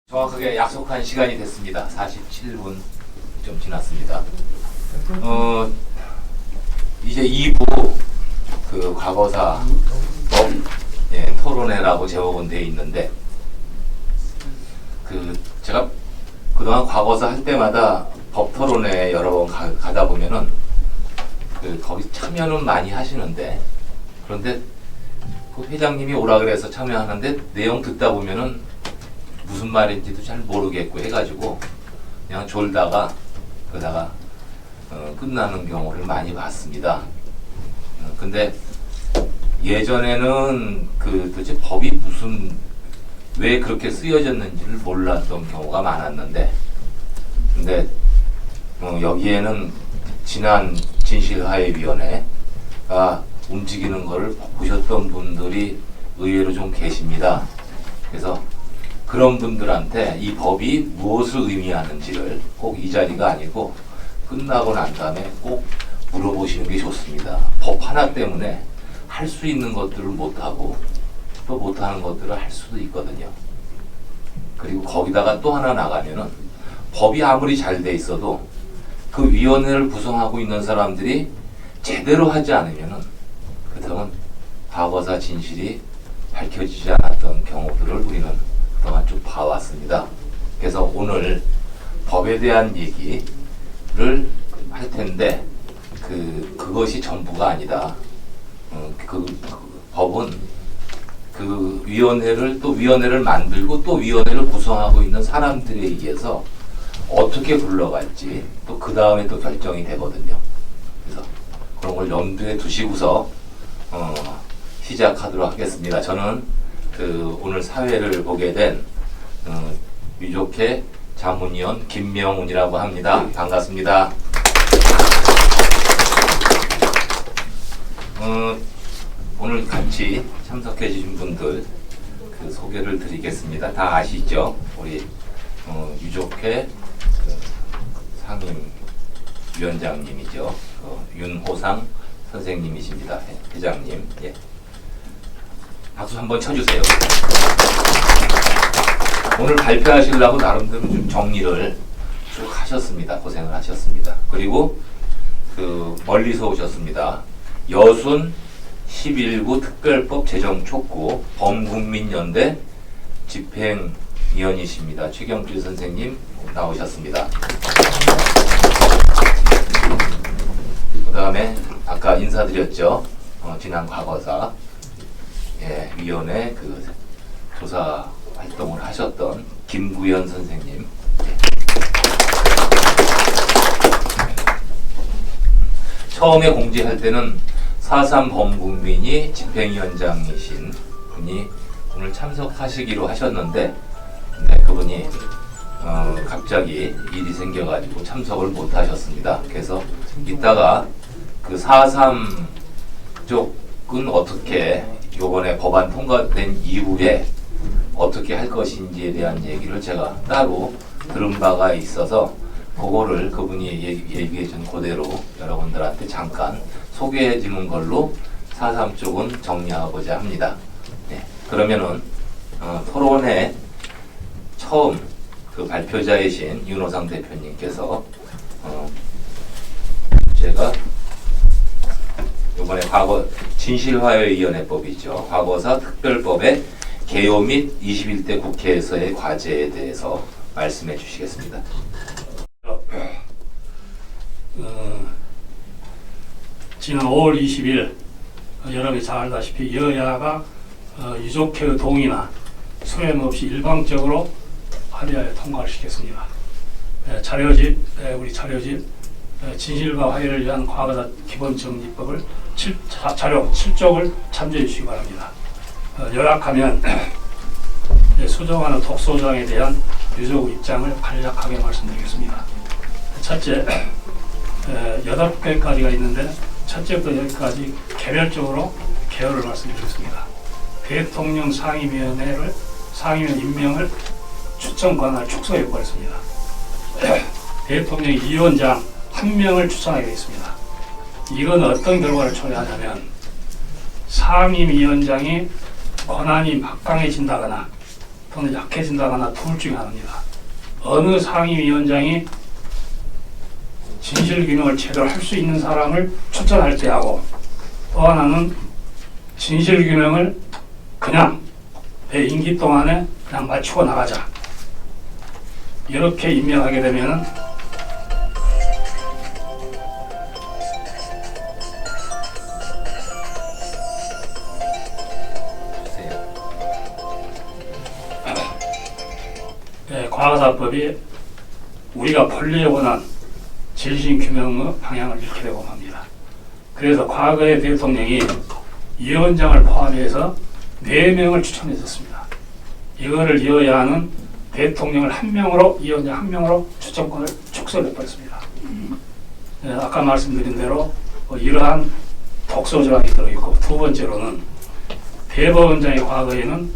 정확하게 약속한 시간이 됐습니다. 47분 좀 지났습니다. 이제 2부 그 과거사 법 토론회라고 제목은 되어 있는데, 제가 그동안 과거사 할 때마다 법 토론회 여러 번 가다 보면은 거기 참여는 많이 하시는데, 그런데 그 회장님이 오라 그래서 참여하는데 내용 듣다 보면은 무슨 말인지도 잘 모르겠고 해가지고 그냥 졸다가 그러다가 끝나는 경우를 많이 봤습니다. 근데 예전에는 도대체 법이 왜 그렇게 쓰여졌는지를 몰랐던 경우가 많았는데, 근데 여기에는 지난 진실화해위원회가 움직이는 것을 보셨던 분들이 의외로 좀 계십니다. 그래서 그런 분들한테 이 법이 무엇을 의미하는지를 꼭 이 자리가 아니고 끝나고 난 다음에 꼭 물어보시는 게 좋습니다. 법 하나 때문에 할 수 있는 것들을 못하고 또 못하는 것들을 할 수도 있거든요. 그리고 거기다가 또 하나 나가면은 법이 아무리 잘 돼 있어도 그 위원회를 구성하고 있는 사람들이 제대로 하지 않으면은 그다음은 과거사 진실이 밝혀지지 않았던 경우들을 우리는 그동안 쭉 봐왔습니다. 그래서 오늘 법에 대한 얘기를 할 텐데 그것이 전부가 아니다. 법은 그 위원회를 만들고 또 위원회를 구성하고 있는 사람들에 의해서 어떻게 굴러갈지 또 그 다음에 또 결정이 되거든요. 그래서 그런 걸 염두에 두시고서 시작하도록 하겠습니다. 저는 오늘 사회를 보게 된 유족회 자문위원 김명훈이라고 합니다. 반갑습니다. 오늘 같이 참석해 주신 분들 소개를 드리겠습니다. 다 아시죠? 우리 유족회 상임위원장님이죠. 윤호상 선생님이십니다. 회장님. 예. 박수 한번 쳐주세요. 오늘 발표하시려고 나름대로 좀 정리를 쭉 하셨습니다. 고생을 하셨습니다. 그리고 멀리서 오셨습니다. 여순 11구 특별법 제정 촉구 범국민연대 집행위원이십니다. 최경필 선생님 나오셨습니다. 그 다음에 아까 인사드렸죠. 지난 과거사 위원회 조사 활동을 하셨던 김구현 선생님. 처음에 공지할 때는 4.3 범국민이 집행위원장이신 분이 오늘 참석하시기로 하셨는데, 그분이 갑자기 일이 생겨가지고 참석을 못 하셨습니다. 그래서 이따가 4.3 쪽은 어떻게 이번에 법안 통과된 이후에 어떻게 할 것인지에 대한 얘기를 제가 따로 들은 바가 있어서 그거를 그분이 얘기해 준 그대로 여러분들한테 잠깐 소개해 주는 걸로 4.3 쪽은 정리하고자 합니다. 네, 그러면은 토론회 처음 발표자이신 윤호상 대표님께서 제가 이번에 진실화해위원회법이죠. 과거사 특별법의 개요 및 21대 국회에서의 과제에 대해서 말씀해 주시겠습니다. 지난 5월 20일 여러분이 잘 알다시피 여야가 유족회의 동의나 소연 없이 일방적으로 합의하여 통과를 시켰습니다. 우리 차려진 진실과 화해를 위한 과거사 기본정리법을 자료 7쪽을 참조해 주시기 바랍니다. 요약하면 수정하는 독소조항에 대한 유족 입장을 간략하게 말씀드리겠습니다. 첫째, 8개까지가 있는데 첫째부터 여기까지 개별적으로 개요를 말씀드리겠습니다. 대통령 상임위원 임명을 추천 권한을 축소해 버렸습니다. 대통령 위원장 1명을 추천하게 되어 있습니다. 이건 어떤 결과를 초래하냐면 상임위원장이 권한이 막강해진다거나 또는 약해진다거나 둘 중에 하나입니다. 어느 상임위원장이 진실규명을 제대로 할 수 있는 사람을 추천할 때 하고, 또 하나는 진실규명을 그냥 내 임기 동안에 그냥 마치고 나가자, 이렇게 임명하게 되면은 과거사법이 우리가 본래에 원한 진실규명의 방향을 잃게 되고 맙니다. 그래서 과거의 대통령이 위원장을 포함해서 4명을 추천했었습니다. 이거를 이어야 하는 대통령을 한 명으로, 위원장 한 명으로 추천권을 축소해버렸습니다. 아까 말씀드린 대로 이러한 독소조항이 들어있고, 두 번째로는 대법원장이 과거에는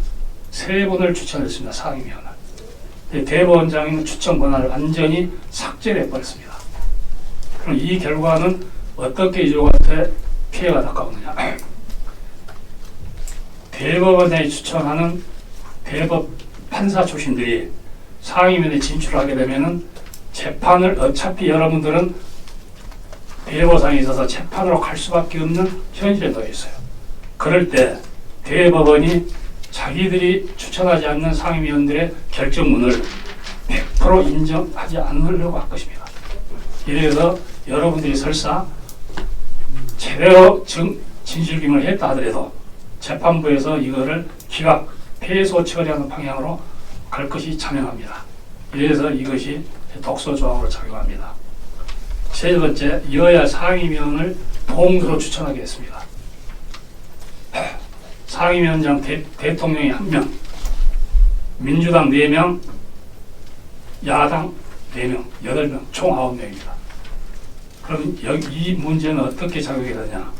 3분을 추천했습니다. 상임위원을. 대법원장의 추천 권한을 완전히 삭제해버렸습니다. 그럼 이 결과는 어떻게 이족한테 피해가 닥쳐오느냐. 대법원장이 추천하는 대법 판사 출신들이 상임위원회에 진출하게 되면은 재판을, 어차피 여러분들은 대법상에 있어서 재판으로 갈 수밖에 없는 현실에 놓여 있어요. 그럴 때 대법원이 자기들이 추천하지 않는 상임위원들의 결정문을 100% 인정하지 않으려고 할 것입니다. 이래서 여러분들이 설사 제대로 진실규명을 했다 하더라도 재판부에서 이거를 기각, 패소 처리하는 방향으로 갈 것이 자명합니다. 이래서 이것이 독소조항으로 작용합니다. 세 번째, 여야 상임위원을 동수로 추천하게 했습니다. 상임위원장 대통령이 1명, 민주당 4명, 야당 4명, 8명, 총 9명입니다. 그럼 이 문제는 어떻게 작용이 되냐?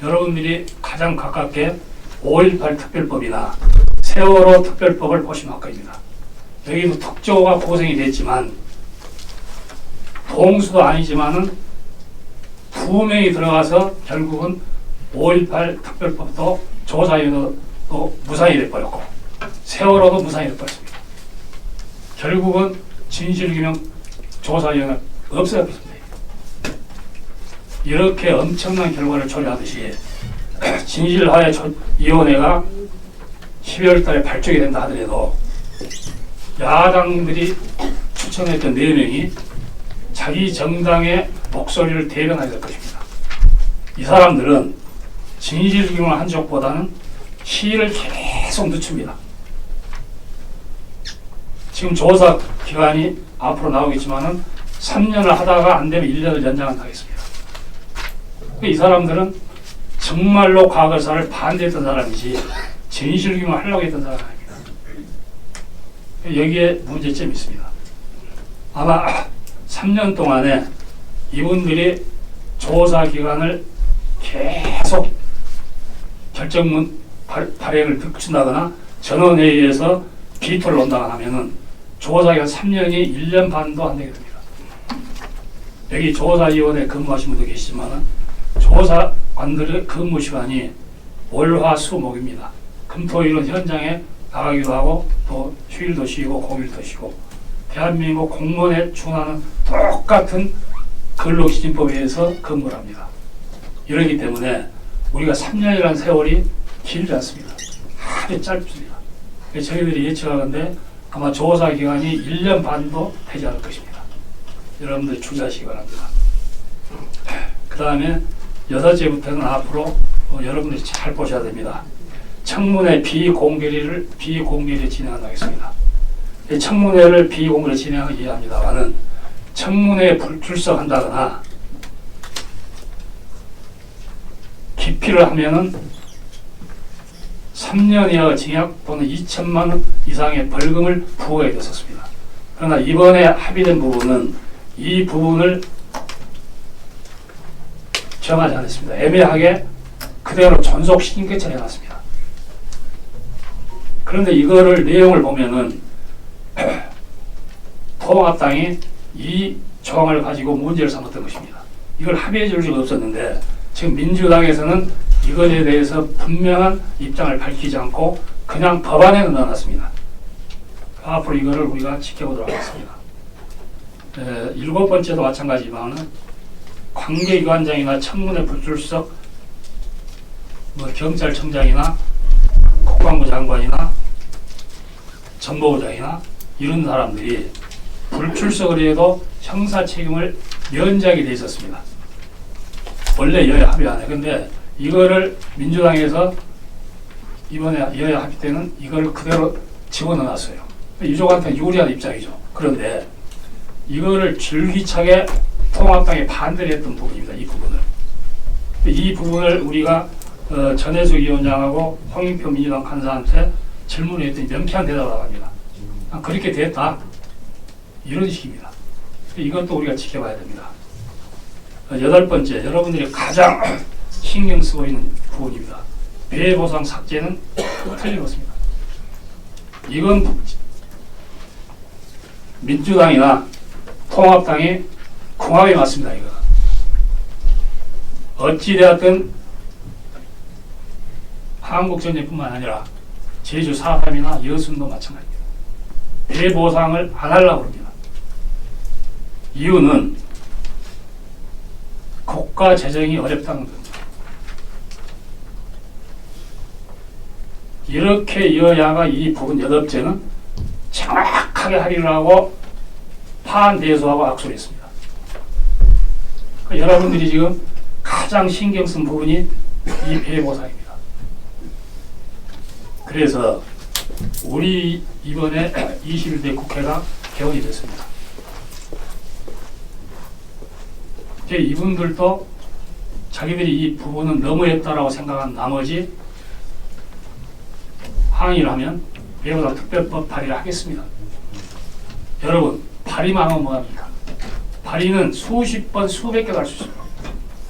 여러분들이 가장 가깝게 5.18 특별법이나 세월호 특별법을 보시면 할 겁니다. 여기도 특조가 고생이 됐지만, 동수도 아니지만은 2명이 들어가서 결국은 5.18 특별법도 조사위원회도 무산이 돼버렸고, 세월호도 무산이 돼버렸습니다. 결국은 진실규명 조사위원회 없애버렸습니다. 이렇게 엄청난 결과를 초래하듯이 진실화해위원회가 12월 달에 발족이 된다 하더라도 야당들이 추천했던 4명이 자기 정당의 목소리를 대변하게 될 것입니다. 이 사람들은 진실규명을 한 쪽보다는 시일을 계속 늦춥니다. 지금 조사 기간이 앞으로 나오겠지만은 3년을 하다가 안 되면 1년을 연장한다겠습니다. 이 사람들은 정말로 과거사를 반대했던 사람이지 진실규명을 하려고 했던 사람이 아닙니다. 여기에 문제점이 있습니다. 아마 3년 동안에 이분들이 조사 기간을 계속 결정문 발행을 늦춘다거나 전원회의에서 비토를 논다거나 하면은 조사기간 3년이 1년 반도 안 되게 됩니다. 여기 조사위원회 근무하신 분도 계시지만은 조사관들의 근무 시간이 월화수목입니다. 금토일은 현장에 나가기도 하고 또 휴일도 쉬고 공휴일도 쉬고 대한민국 공무원에 준하는 똑같은 근로기준법에 의해서 근무를 합니다. 이러기 때문에 우리가 3년이라는 세월이 길지 않습니다. 아주 짧습니다. 저희들이 예측하건데 아마 조사 기간이 1년 반도 되지 않을 것입니다. 여러분들 주의하시기 바랍니다. 그 다음에 6번째부터는 앞으로 여러분들이 잘 보셔야 됩니다. 청문회 비공개를 진행하겠습니다. 청문회를 비공개로 진행하기 이해합니다만은 청문회에 불출석한다거나 기피를 하면은 3년 이하 징역 또는 2천만 원 이상의 벌금을 부과해 줬었습니다. 그러나 이번에 합의된 부분은 이 부분을 정하지 않았습니다. 애매하게 그대로 존속시킨 것처럼 해놨습니다. 그런데 이거를 내용을 보면은 통합당이 이 조항을 가지고 문제를 삼았던 것입니다. 이걸 합의해 줄 수가 없었는데 지금 민주당에서는 이것에 대해서 분명한 입장을 밝히지 않고 그냥 법안에 넣어놨습니다. 앞으로 이거를 우리가 지켜보도록 하겠습니다. 7번째도 마찬가지지만 관계기관장이나 청문회 불출석 경찰청장이나 국방부 장관이나 정보부장이나 이런 사람들이 불출석을 해도 형사 책임을 면제하게 돼 있었습니다. 원래 여야 합의 안에. 근데 이거를 민주당에서 이번에 여야 합의 때는 이걸 그대로 집어넣어놨어요. 유족한테 유리한 입장이죠. 그런데 이거를 줄기차게 통합당에 반대를 했던 부분입니다. 이 부분을. 이 부분을 우리가 전혜숙 위원장하고 홍익표 민주당 간사한테 질문을 했더니 명쾌한 대답을 합니다. 그렇게 됐다. 이런 식입니다. 이것도 우리가 지켜봐야 됩니다. 8번째, 여러분들이 가장 신경 쓰고 있는 부분입니다. 배보상 삭제는 틀림없습니다. 이건 민주당이나 통합당의 궁합이 맞습니다. 이거 어찌되었든 한국전쟁뿐만 아니라 제주 4.3이나 여순도 마찬가지입니다. 배보상을 안 하려고 합니다. 이유는 국가 재정이 어렵다는 겁니다. 이렇게 여야가 이 부분 8제는 정확하게 하리라고 파한대소하고 악수를 했습니다. 그러니까 여러분들이 지금 가장 신경 쓴 부분이 이 배보상입니다. 그래서 우리 이번에 21대 국회가 개원이 됐습니다. 이분들도 자기들이 이 부분은 너무했다라고 생각한 나머지 항의를 하면 배보상 특별법 발의를 하겠습니다. 여러분, 발의만 하면 뭐합니까? 발의는 수십 번, 수백 개도 할 수 있습니다.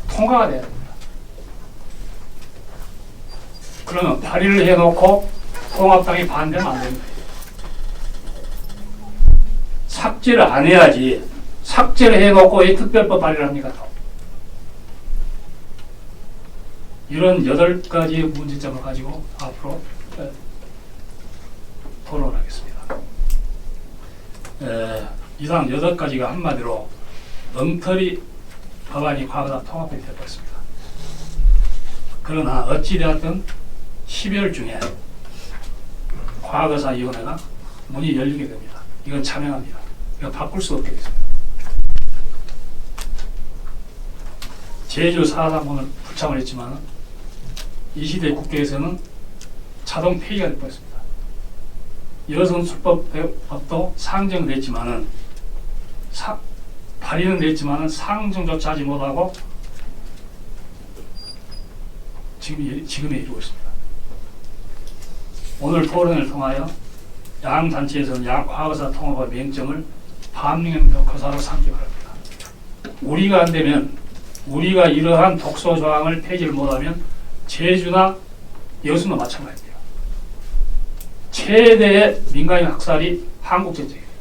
통과가 돼야 됩니다. 그러면 발의를 해놓고 통합당이 반대하면 안 됩니다. 삭제를 안 해야지. 삭제를 해놓고 이 특별법 발의를 합니까? 이런 8가지 문제점을 가지고 앞으로 토론을 하겠습니다. 이상 8가지가 한마디로 엉터리 법안이 과거다 통합이 될 것입니다. 그러나 어찌되었든 12월 중에 과거사위원회가 문이 열리게 됩니다. 이건 자명합니다. 이거 바꿀 수 없게 되습니다. 제주 4.3 오늘 불참을 했지만 이 시대 국회에서는 자동 폐기가 될 뻔했습니다. 여성출법도 상정됐지만은 발의는 됐지만은 상정조차 하지 못하고 지금에 이르고 있습니다. 오늘 토론을 통하여 양 단체에서는 과거사 통합의 맹점을 반면교사로 삼기 바랍니다. 우리가 안 되면 우리가 이러한 독소 조항을 폐지를 못하면 제주나 여수도 마찬가지입니다. 최대의 민간인 학살이 한국전쟁입니다.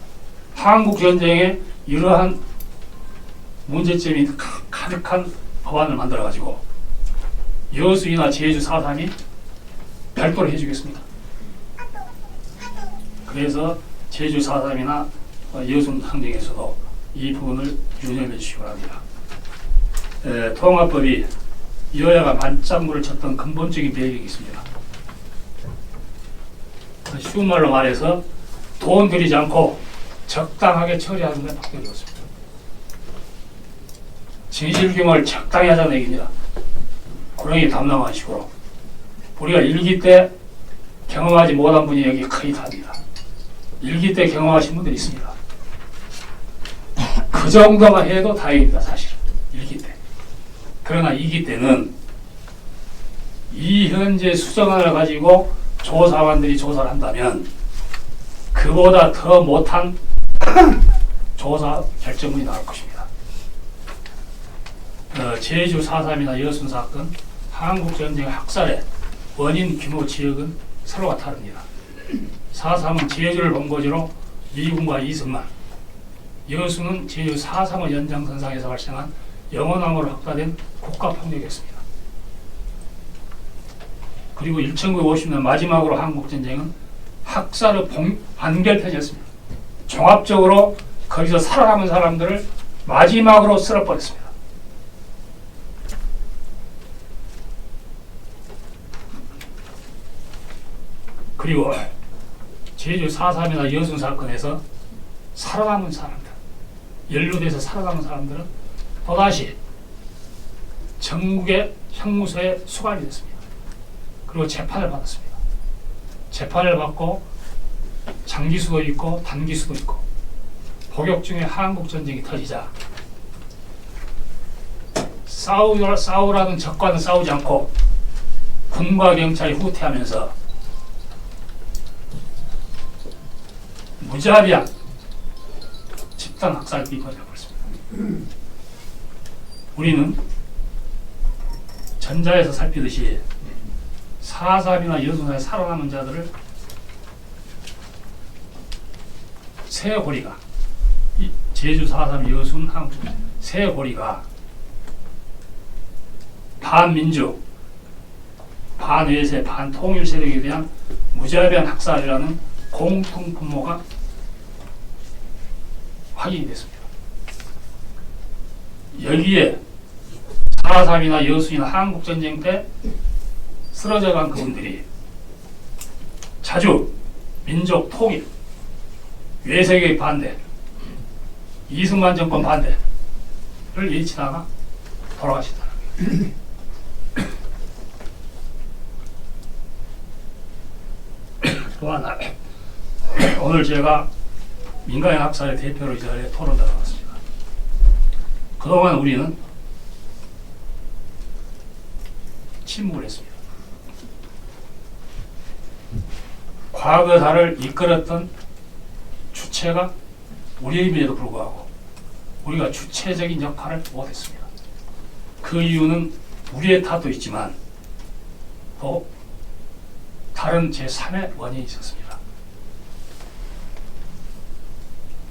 한국전쟁에 이러한 문제점이 가득한 법안을 만들어가지고 여수이나 제주 4.3이 별도로 해주겠습니다. 그래서 제주 4.3이나 여수 항쟁에서도 이 부분을 유념해 주시기 바랍니다. 통합법이 여야가 맞장구를 쳤던 근본적인 배경이 있습니다. 쉬운 말로 말해서 돈 들이지 않고 적당하게 처리하는 게 바뀌어졌습니다. 진실규명을 적당히 하자는 얘기입니다. 고령이 담당한 식으로. 우리가 1기 때 경험하지 못한 분이 여기 거의 다입니다. 1기 때 경험하신 분들이 있습니다. 그 정도만 해도 다행입니다. 사실은 1기 때. 그러나 2기 때는 이 현재 수정안을 가지고 조사관들이 조사를 한다면 그보다 더 못한 조사 결정문이 나올 것입니다. 제주 4.3이나 여순 사건, 한국전쟁 학살의 원인 규모 지역은 서로가 다릅니다. 4.3은 제주를 본거지로 미군과 이승만, 여수는 제주 4.3의 연장선상에서 발생한 영원함으로 확대된 국가폭력이었습니다. 그리고 1950년 마지막으로 한국전쟁은 학살의 완결편이었습니다. 종합적으로 거기서 살아남은 사람들을 마지막으로 쓸어버렸습니다. 그리고 제주 4.3이나 여순 사건에서 살아남은 사람들, 연루돼서 살아남은 사람들은 또다시 전국의 형무소에 수감이 됐습니다. 그리고 재판을 받았습니다. 재판을 받고 장기수도 있고 단기수도 있고, 복역 중에 한국전쟁이 터지자 싸우라는 적과는 싸우지 않고 군과 경찰이 후퇴하면서 무자비한 집단 학살 비판을 벌였습니다. 우리는 전자에서 살피듯이 4.3이나 여순에 살아남은 자들을 세 고리가, 제주 4.3 여순 한국 세 고리가 반민족, 반외세, 반통일 세력에 대한 무자비한 학살이라는 공통 분모가 확인이 됐습니다. 여기에 4.3이나 여순이나 한국전쟁 때 쓰러져간 그분들이 자주 민족 통일, 외세계의 반대, 이승만 정권 반대를 일치다가 돌아가시더라고요. 또 하나, 오늘 제가 민간인 학살의 대표로 이 자리에 토론을 나왔습니다. 그동안 우리는 침묵을 했습니다. 과거사를 이끌었던 주체가 우리임에도 불구하고 우리가 주체적인 역할을 못했습니다. 그 이유는 우리의 탓도 있지만 또 다른 제3의 원인이 있었습니다.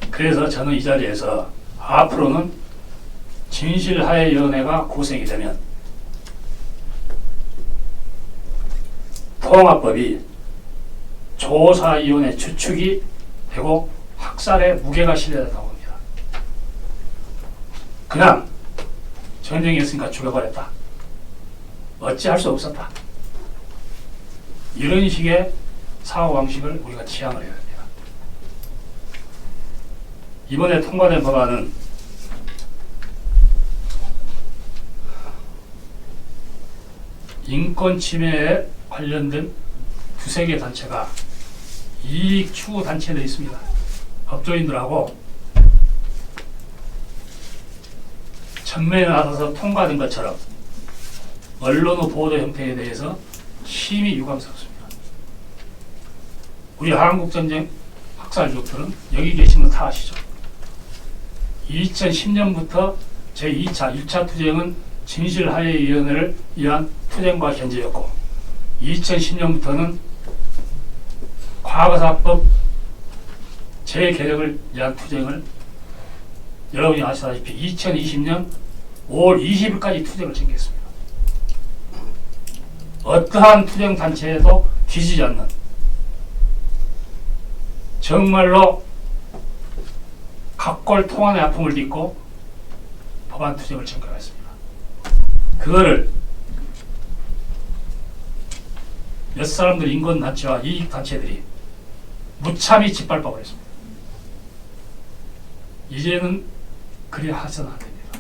그래서 저는 이 자리에서 앞으로는 진실화해위원회가 구성이 되면 통합법이 조사위원회 주축이 되고 학살의 무게가 실려졌다고 봅니다. 그냥 전쟁이 있으니까 죽여버렸다, 어찌할 수 없었다, 이런 식의 사고방식을 우리가 지향을 해야 됩니다. 이번에 통과된 법안은 인권 침해에 관련된 두세 개 단체가 이익 추구 단체들이 있습니다. 법조인들하고 전면에 나서서 통과된 것처럼 언론의 보도 형태에 대해서 심히 유감스럽습니다. 우리 한국전쟁 학살족들은 여기 계시는 다 아시죠? 2010년부터 제2차, 1차 투쟁은 진실화해위원회를 위한 투쟁과 견제였고 2010년부터는 과거사법 재개혁을 위한 투쟁을, 여러분이 아시다시피 2020년 5월 20일까지 투쟁을 전개했습니다. 어떠한 투쟁단체에도 뒤지지 않는 정말로 각골통안의 아픔을 딛고 법안 투쟁을 전개했습니다. 그거를 몇 사람들 인권단체와 이익단체들이 무참히 짓밟아버렸습니다. 이제는 그리 해서는 안 됩니다.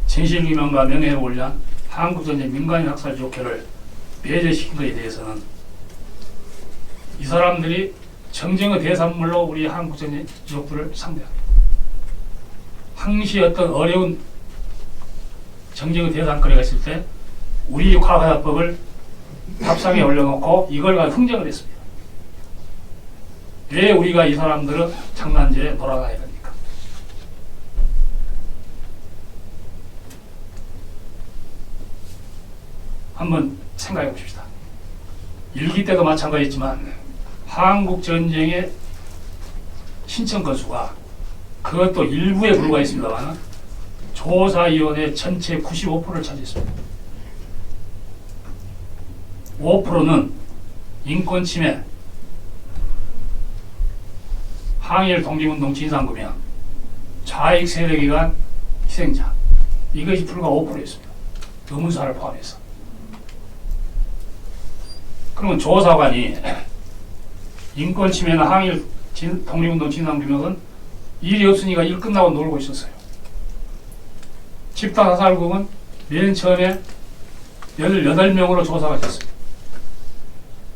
진실규명과 명예회복을 위한 한국전쟁 민간인 학살 조례를 배제시킨 것에 대해서는 이 사람들이 정쟁의 대산물로 우리 한국전쟁 유족들을 상대합니다. 항시 어떤 어려운 정쟁의 대상거리가 있을 때 우리 과거사법을 밥상에 올려놓고 이걸 가지고 흥정을 했습니다. 왜 우리가 이 사람들은 장난질에 놀아나야 됩니까? 한번 생각해 봅시다. 일기 때도 마찬가지였지만 한국전쟁의 신청 건수가 그것도 일부에 불과했습니다만 조사위원회 전체 95%를 차지했습니다. 5%는 인권 침해, 항일 독립운동 진상규명, 좌익 세력기관 희생자, 이것이 불과 5%였습니다. 의문사를 포함해서. 그러면 조사관이 인권 침해나 항일 독립운동 진상규명은 일이 없으니까 일 끝나고 놀고 있었어요. 집단사살국은 맨 처음에 18명으로 조사가 됐습니다.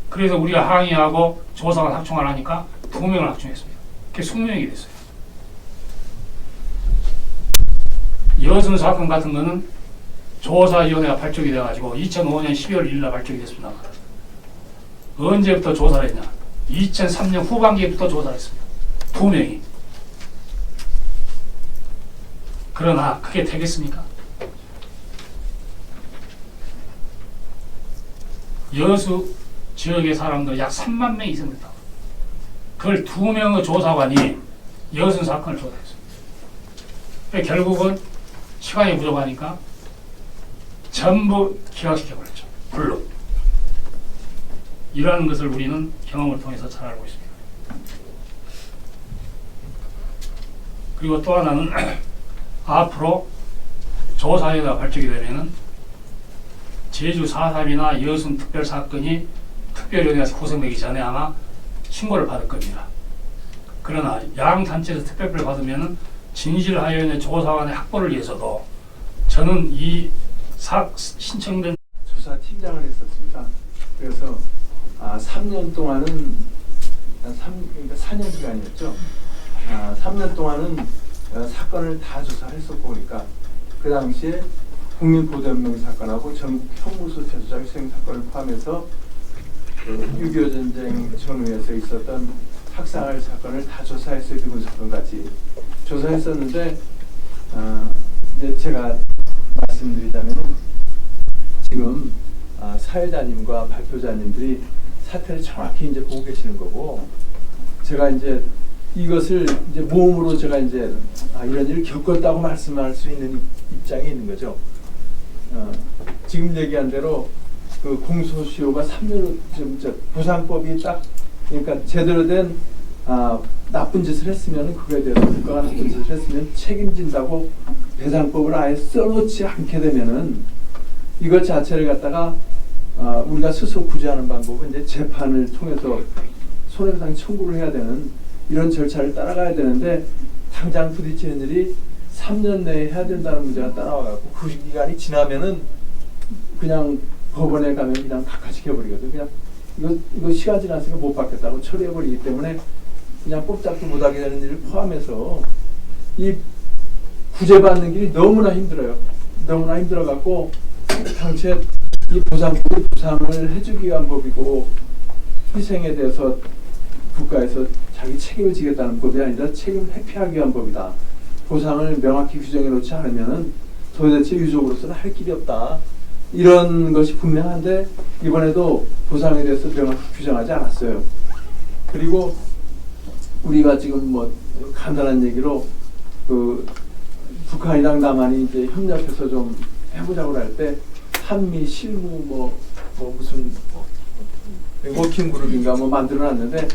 그래서 우리가 항의하고 조사관 확충을 하니까 2명을 확충했습니다. 그게 20명이 됐어요. 여순 사건 같은 거는 조사위원회가 발족이 돼가지고 2005년 12월 1일 날 발족이 됐습니다. 언제부터 조사를 했냐? 2003년 후반기부터 조사를 했습니다. 2명이. 그러나 그게 되겠습니까? 여수 지역의 사람들 약 3만 명이 있습니다. 그걸 2명의 조사관이 여순 사건을 조사했습니다. 결국은 시간이 부족하니까 전부 기각시켜버렸죠. 불로. 이러한 것을 우리는 경험을 통해서 잘 알고 있습니다. 그리고 또 하나는 앞으로 조사회가 발족이 되면은 제주 4.3이나 여순 특별 사건이 특별위원회에서 구성되기 전에 아마 신고를 받을 겁니다. 그러나 양 단체에서 특별비를 받으면은 진실하여의 조사관의 확보를 위해서도 저는 이 신청된 조사팀장을 했었습니다. 그래서 3년 동안은 그러니까 4년 기간이었죠. 3년 동안은 사건을 다 조사했었고 그러니까 그 당시에 국민보도연맹 사건하고 전국 형무소 재수작 희생 사건을 포함해서 그 6.25 전쟁 전후에서 있었던 학살 사건을 다 조사했어요. 미군 사건까지 조사했었는데 이제 제가 말씀드리자면 지금 사회자님과 발표자님들이 사태를 정확히 이제 보고 계시는 거고 제가 이제 이것을 이제 모험으로 제가 이제 이런 일을 겪었다고 말씀할 수 있는 입장에 있는 거죠. 지금 얘기한 대로 그 공소시효가 3년 보상법이 딱 그러니까 제대로 된 나쁜 짓을 했으면 그거에 대해서 국가가 나쁜 짓을 했으면 책임진다고 배상법을 아예 써놓지 않게 되면은 이것 자체를 갖다가 우리가 스스로 구제하는 방법은 이제 재판을 통해서 손해배상 청구를 해야 되는 이런 절차를 따라가야 되는데 당장 부딪히는 일이 3년 내에 해야 된다는 문제가 따라와갖고 그 기간이 지나면은 그냥 법원에 가면 그냥 각하시켜버리거든요. 그냥 이거 시간 지났으니까 못 받겠다고 처리해버리기 때문에 그냥 꼼짝도 못하게 되는 일을 포함해서 이 구제받는 길이 너무나 힘들어요. 너무나 힘들어갖고 당최 이 보상법이 보상을 해주기 위한 법이고 희생에 대해서 국가에서 자기 책임을 지겠다는 법이 아니라 책임을 회피하기 위한 법이다. 보상을 명확히 규정해 놓지 않으면 도대체 유족으로서는 할 길이 없다. 이런 것이 분명한데 이번에도 보상에 대해서 명확히 규정하지 않았어요. 그리고 우리가 지금 뭐 간단한 얘기로 그 북한이랑 남한이 이제 협력해서 좀 해보자고 할 때 한미 실무 무슨 워킹 그룹인가 뭐 만들어놨는데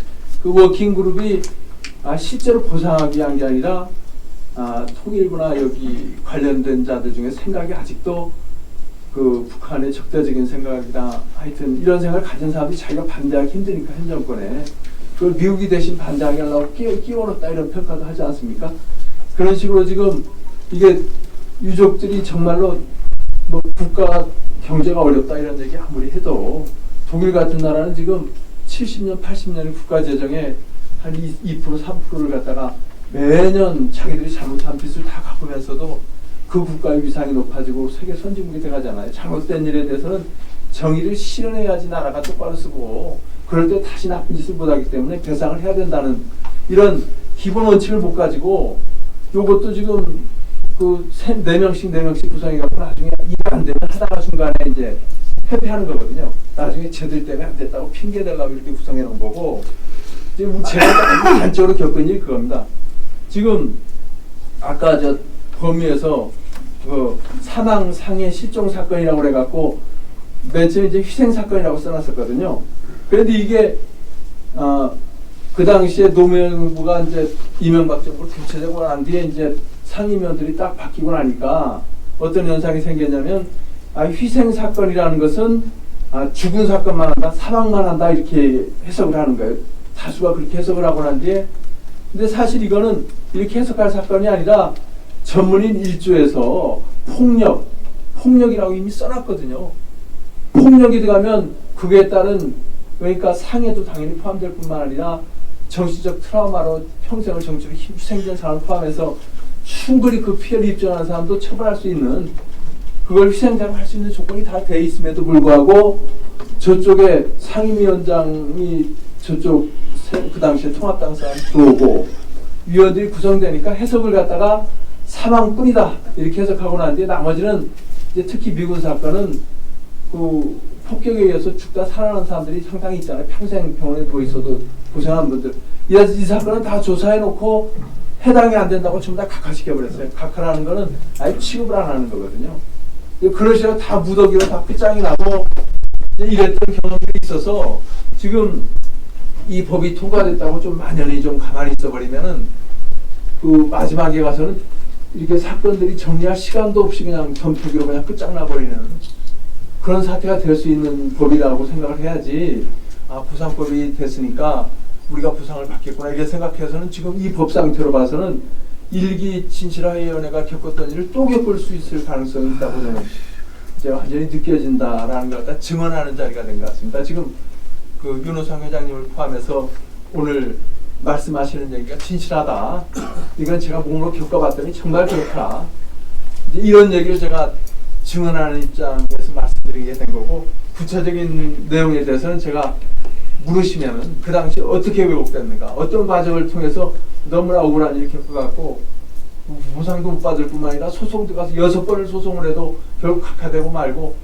그 워킹 그룹이 실제로 보상하기 위한 게 아니라 통일부나 여기 관련된 자들 중에 생각이 아직도 그 북한의 적대적인 생각이다 하여튼 이런 생각을 가진 사람이 자기가 반대하기 힘드니까 현 정권에 그걸 미국이 대신 반대하게 하려고 끼워넣었다 이런 평가도 하지 않습니까? 그런 식으로 지금 이게 유족들이 정말로 뭐 국가 경제가 어렵다 이런 얘기 아무리 해도 독일 같은 나라는 지금 70년, 80년 국가 재정에 한 2%, 3%를 갖다가 매년 자기들이 잘못한 빚을 다 갚으면서도 그 국가의 위상이 높아지고 세계 선진국이 돼가잖아요. 잘못된 일에 대해서는 정의를 실현해야지 나라가 똑바로 쓰고 그럴 때 다시 나쁜 짓을 못하기 때문에 배상을 해야 된다는 이런 기본 원칙을 못 가지고 요것도 지금 그 4명씩 구성해갖고 나중에 일 안 되면 하다가 중간에 이제 회피하는 거거든요. 나중에 쟤들 때문에 안 됐다고 핑계 대려고 이렇게 구성해 놓은 거고 지금 제가 단적으로 겪은 일이 그겁니다. 지금 아까 범위에서 그 사망 상해 실종 사건이라고 그래갖고 맨 처음에 이제 희생 사건이라고 써놨었거든요. 그런데 이게 그 당시에 노무현부가 이제 이명박 정부를 교체되고 난 뒤에 이제 상임위원들이 딱 바뀌고 나니까 어떤 현상이 생겼냐면 희생 사건이라는 것은 죽은 사건만 한다, 사망만 한다 이렇게 해석을 하는 거예요. 다수가 그렇게 해석을 하고 난 뒤에 근데 사실 이거는 이렇게 해석할 사건이 아니라 전문인 1조에서 폭력이라고 이미 써놨거든요. 폭력이 들어가면 그에 따른 그러니까 상해도 당연히 포함될 뿐만 아니라 정신적 트라우마로 평생을 정치로 희생된 사람을 포함해서 충분히 그 피해를 입증하는 사람도 처벌할 수 있는 그걸 희생자로 할 수 있는 조건이 다 돼 있음에도 불구하고 저쪽에 상임위원장이 저쪽 그 당시에 통합당 사람 들어오고 위원들이 구성되니까 해석을 갖다가 사망뿐이다 이렇게 해석하고 난 뒤에 나머지는 이제 특히 미군 사건은 그 폭격에 의해서 죽다 살아난 사람들이 상당히 있잖아요. 평생 병원에 누워 있어도 고생한 분들. 이 사건은 다 조사해놓고 해당이 안 된다고 전부 다 각하시켜버렸어요. 각하라는 거는 아예 취급을 안 하는 거거든요. 그런 식으로 다 무더기로 다 끝장이 나고 이랬던 경험들이 있어서 지금 이 법이 통과됐다고 좀 만연히 좀 가만히 있어버리면은 그 마지막에 가서는 이렇게 사건들이 정리할 시간도 없이 그냥 전투기로 그냥 끝장나버리는 그런 사태가 될 수 있는 법이라고 생각을 해야지 부상법이 됐으니까 우리가 부상을 받겠구나 이렇게 생각해서는 지금 이 법 상태로 봐서는 일기 진실화위원회가 겪었던 일을 또 겪을 수 있을 가능성이 있다고 저는 이제 완전히 느껴진다라는 걸 갖다 증언하는 자리가 된 것 같습니다. 지금 그 윤호상 회장님을 포함해서 오늘 말씀하시는 얘기가 진실하다. 이건 제가 몸으로 겪어봤더니 정말 그렇다. 이런 얘기를 제가 증언하는 입장에서 말씀드리게 된 거고 구체적인 내용에 대해서는 제가 물으시면은 그 당시 어떻게 왜곡됐는가 어떤 과정을 통해서 너무나 억울한 일을 겪어갖고 보상도 못 받을 뿐만 아니라 소송 들어가서 6번을 소송을 해도 결국 각하되고 말고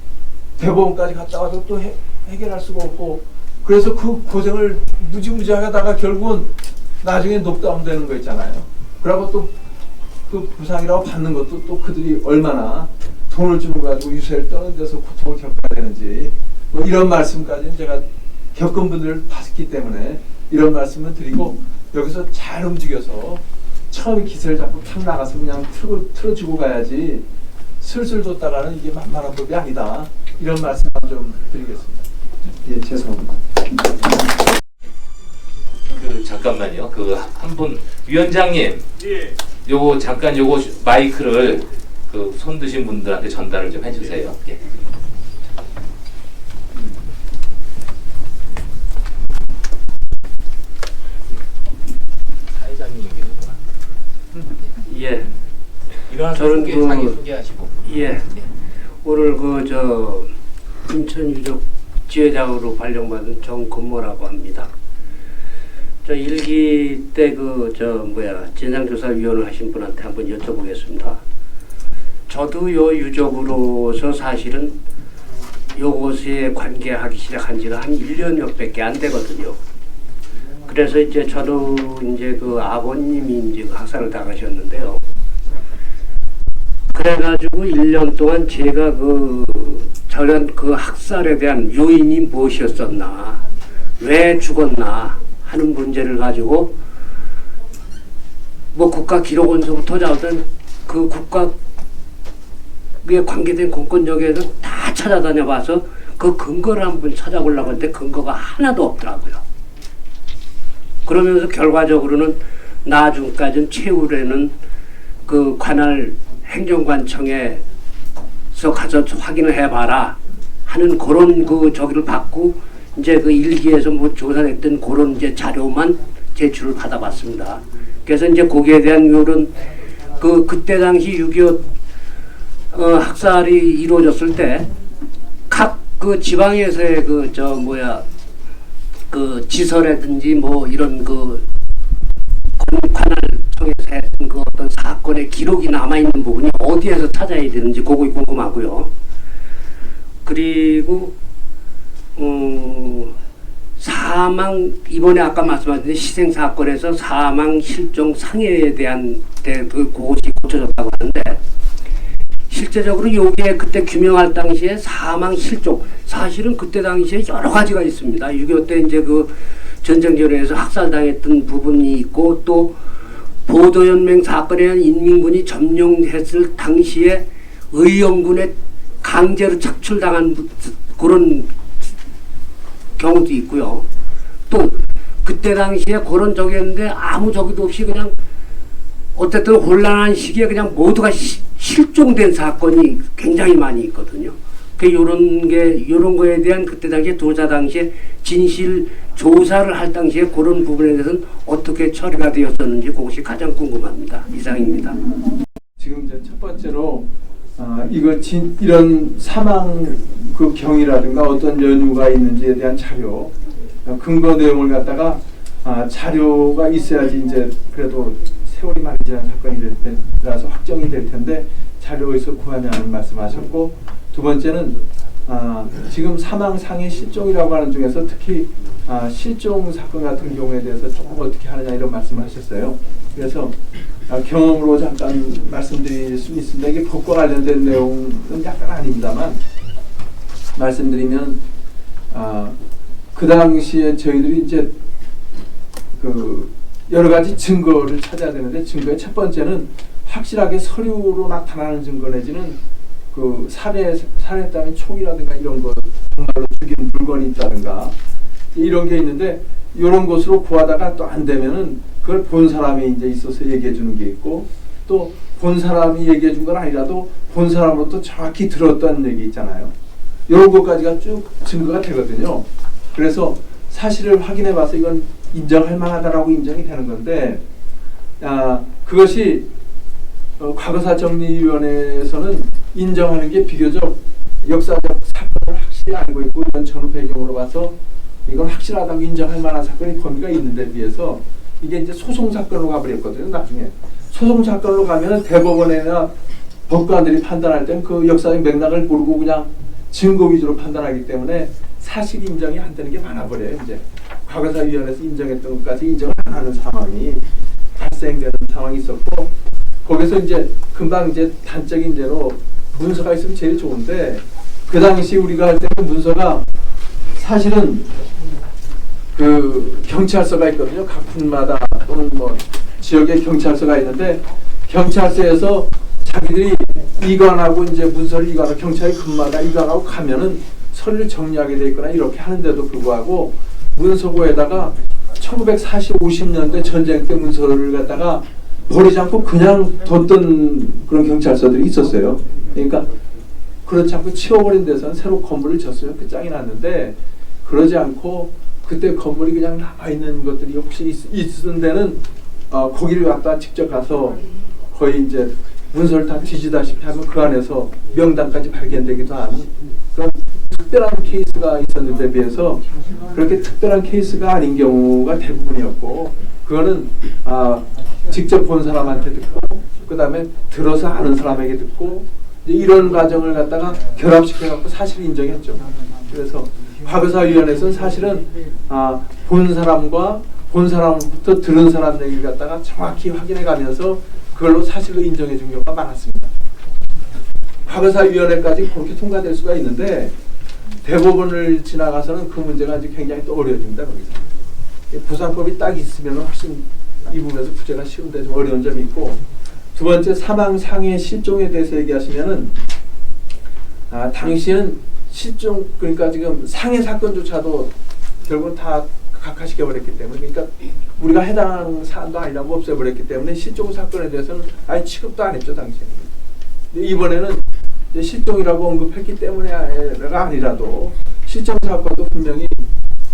대법원까지 갔다 와도 또 해결할 수가 없고 그래서 그 고생을 무지무지 하다가 결국은 나중에 녹다운 되는 거 있잖아요. 그러고 또 그 부상이라고 받는 것도 또 그들이 얼마나 돈을 주고 가지고 유세를 떠는 데서 고통을 겪어야 되는지 뭐 이런 말씀까지는 제가 겪은 분들을 봤기 때문에 이런 말씀을 드리고 여기서 잘 움직여서 처음에 기세를 잡고 탁 나가서 그냥 틀어주고 가야지 슬슬 뒀다가는 이게 만만한 법이 아니다. 이런 말씀을 좀 드리겠습니다. 예, 죄송합니다. 잠깐만요. 그 한 분 위원장님. 예. 요거 잠깐 요거 마이크를 그 손 드신 분들한테 전달을 좀 해주세요. 예. 사회자님 얘기는구나. 예. 일어나서 저는 자기 소개하시고. 예. 오늘 그 인천 유적 지회장으로 발령받은 정건모라고 합니다. 저 일기 때 진상조사위원을 하신 분한테 한번 여쭤보겠습니다. 저도 요 유적으로서 사실은 요것에 관계하기 시작한 지가 한 1년여밖에 안 되거든요. 그래서 이제 저도 이제 그 아버님이 이제 학살을 당하셨는데요. 그래가지고 1년 동안 제가 저런 그 학살에 대한 요인이 무엇이었었나, 왜 죽었나 하는 문제를 가지고 뭐 국가기록원서부터 자든 그 국가에 관계된 공권력에서 다 찾아다녀 봐서 그 근거를 한번 찾아보려고 했는데 근거가 하나도 없더라고요. 그러면서 결과적으로는 나중까지는 최후에는 그 관할 행정관청에서 가서 확인을 해봐라 하는 그런 저기를 받고 이제 그 일기에서 뭐 조사했던 그런 이제 자료만 제출을 받아봤습니다. 그래서 이제 거기에 대한 이런 그때 당시 6.25 학살이 이루어졌을 때 각 그 지방에서의 지서라든지 뭐 이런 관할청에서 했던 그 어떤 사건의 기록이 남아있는 부분이 어디에서 찾아야 되는지 그거 궁금하고요. 그리고 사망, 이번에 아까 말씀하신 희생 사건에서 사망, 실종, 상해에 대한 그것이 고쳐졌다고 하는데 실제적으로 요게 그때 규명할 당시에 사망 실종 사실은 그때 당시에 여러 가지가 있습니다. 6.25 때 이제 그 전쟁 전에서 학살당했던 부분이 있고 또 보도연맹 사건에 의한 인민군이 점령했을 당시에 의영군에 강제로 착출당한 그런 경우도 있고요. 또 그때 당시에 그런 적이었는데 아무 적도 없이 그냥 어쨌든 혼란한 시기에 그냥 모두가 실종된 사건이 굉장히 많이 있거든요. 요런 거에 대한 그때 당시에 조사 당시에 진실 조사를 할 당시에 그런 부분에 대해서는 어떻게 처리가 되었었는지 그것이 가장 궁금합니다. 이상입니다. 지금 이제 첫 번째로 이런 사망 그 경위라든가 어떤 연유가 있는지에 대한 자료, 근거 내용을 갖다가 자료가 있어야지 이제 그래도 세월이 많이 지난 사건이 될 때라서 확정이 될 텐데 자료에서 구하냐는 말씀하셨고, 두 번째는 지금 사망 상해 실종이라고 하는 중에서 특히 실종 사건 같은 경우에 대해서 조금 어떻게 하느냐 이런 말씀을 하셨어요. 그래서 경험으로 잠깐 말씀드릴 수 있습니다. 이게 법과 관련된 내용은 약간 아닙니다만 말씀드리면 그 당시에 저희들이 이제 그 여러 가지 증거를 찾아야 되는데, 증거의 첫 번째는 확실하게 서류로 나타나는 증거 내지는 그 살해했다는 총이라든가 이런 거 정말로 죽인 물건이 있다든가 이런 게 있는데, 이런 것으로 구하다가 또 안 되면은 그걸 본 사람이 이제 있어서 얘기해 주는 게 있고, 또 본 사람이 얘기해 준 건 아니라도 본 사람으로부터 정확히 들었던 얘기 있잖아요. 이런 것까지가 쭉 증거가 되거든요. 그래서 사실을 확인해 봐서 이건 인정할 만하다라고 인정이 되는 건데, 그것이 과거사정리위원회에서는 인정하는 게 비교적 역사적 사건을 확실히 알고 있고 이런 전후 배경으로 봐서 이건 확실하다고 인정할 만한 사건이 범위가 있는데 비해서 이게 이제 소송 사건으로 가버렸거든요. 나중에 소송 사건으로 가면 대법원이나 법관들이 판단할 땐 그 역사적 맥락을 모르고 그냥 증거 위주로 판단하기 때문에 사실 인정이 안 되는 게 많아버려요. 이제 과거사위원회에서 인정했던 것까지 인정을 안 하는 상황이 발생되는 상황이 있었고, 거기서 이제 금방 이제 단적인 대로 문서가 있으면 제일 좋은데, 그 당시 우리가 할 때는 문서가 사실은 그 경찰서가 있거든요. 각 군마다 또는 뭐 지역에 경찰서가 있는데, 경찰서에서 자기들이 이관하고 이제 문서를 이관하고 경찰이 군마다 이관하고 가면은 서류를 정리하게 돼 있거나 이렇게 하는데도 불구하고 문서고에다가 1940, 50년대 전쟁 때 문서를 갖다가 버리지 않고 그냥 뒀던 그런 경찰서들이 있었어요. 그러니까 그렇지 않고 치워버린 데서는 새로 건물을 졌어요. 끝장이 났는데, 그러지 않고 그때 건물이 그냥 남아있는 것들이 혹시 있은 데는 거기를 갖다 직접 가서 거의 이제 문서를 다 뒤지다시피 하면 그 안에서 명단까지 발견되기도 하는 그런 특별한 케이스가 있었는데 비해서 그렇게 특별한 케이스가 아닌 경우가 대부분이었고, 그거는 직접 본 사람한테 듣고 그 다음에 들어서 아는 사람에게 듣고 이런 과정을 갖다가 결합시켜갖고 사실 인정했죠. 그래서 과거사위원회에서는 사실은 본 사람과 본 사람부터 들은 사람 얘기를 갖다가 정확히 확인해가면서 그걸로 사실로 인정해 준 경우가 많았습니다. 과거사위원회까지 그렇게 통과될 수가 있는데 대법원을 지나가서는 그 문제가 이제 굉장히 또 어려워집니다. 거기서 부산법이 딱 있으면 훨씬 이 부분에서 구제가 쉬운데 좀 어려운 점이 있고, 두 번째 사망 상해 실종에 대해서 얘기하시면은 당시에는 실종, 그러니까 지금 상해 사건조차도 결국은 다 각하시켜 버렸기 때문에, 그러니까 우리가 해당 사안도 아니라고 없애버렸기 때문에 실종 사건에 대해서는 아예 취급도 안 했죠 당시에는. 근데 이번에는 이제 실종이라고 언급했기 때문에가 아니라도 실종 사건도 분명히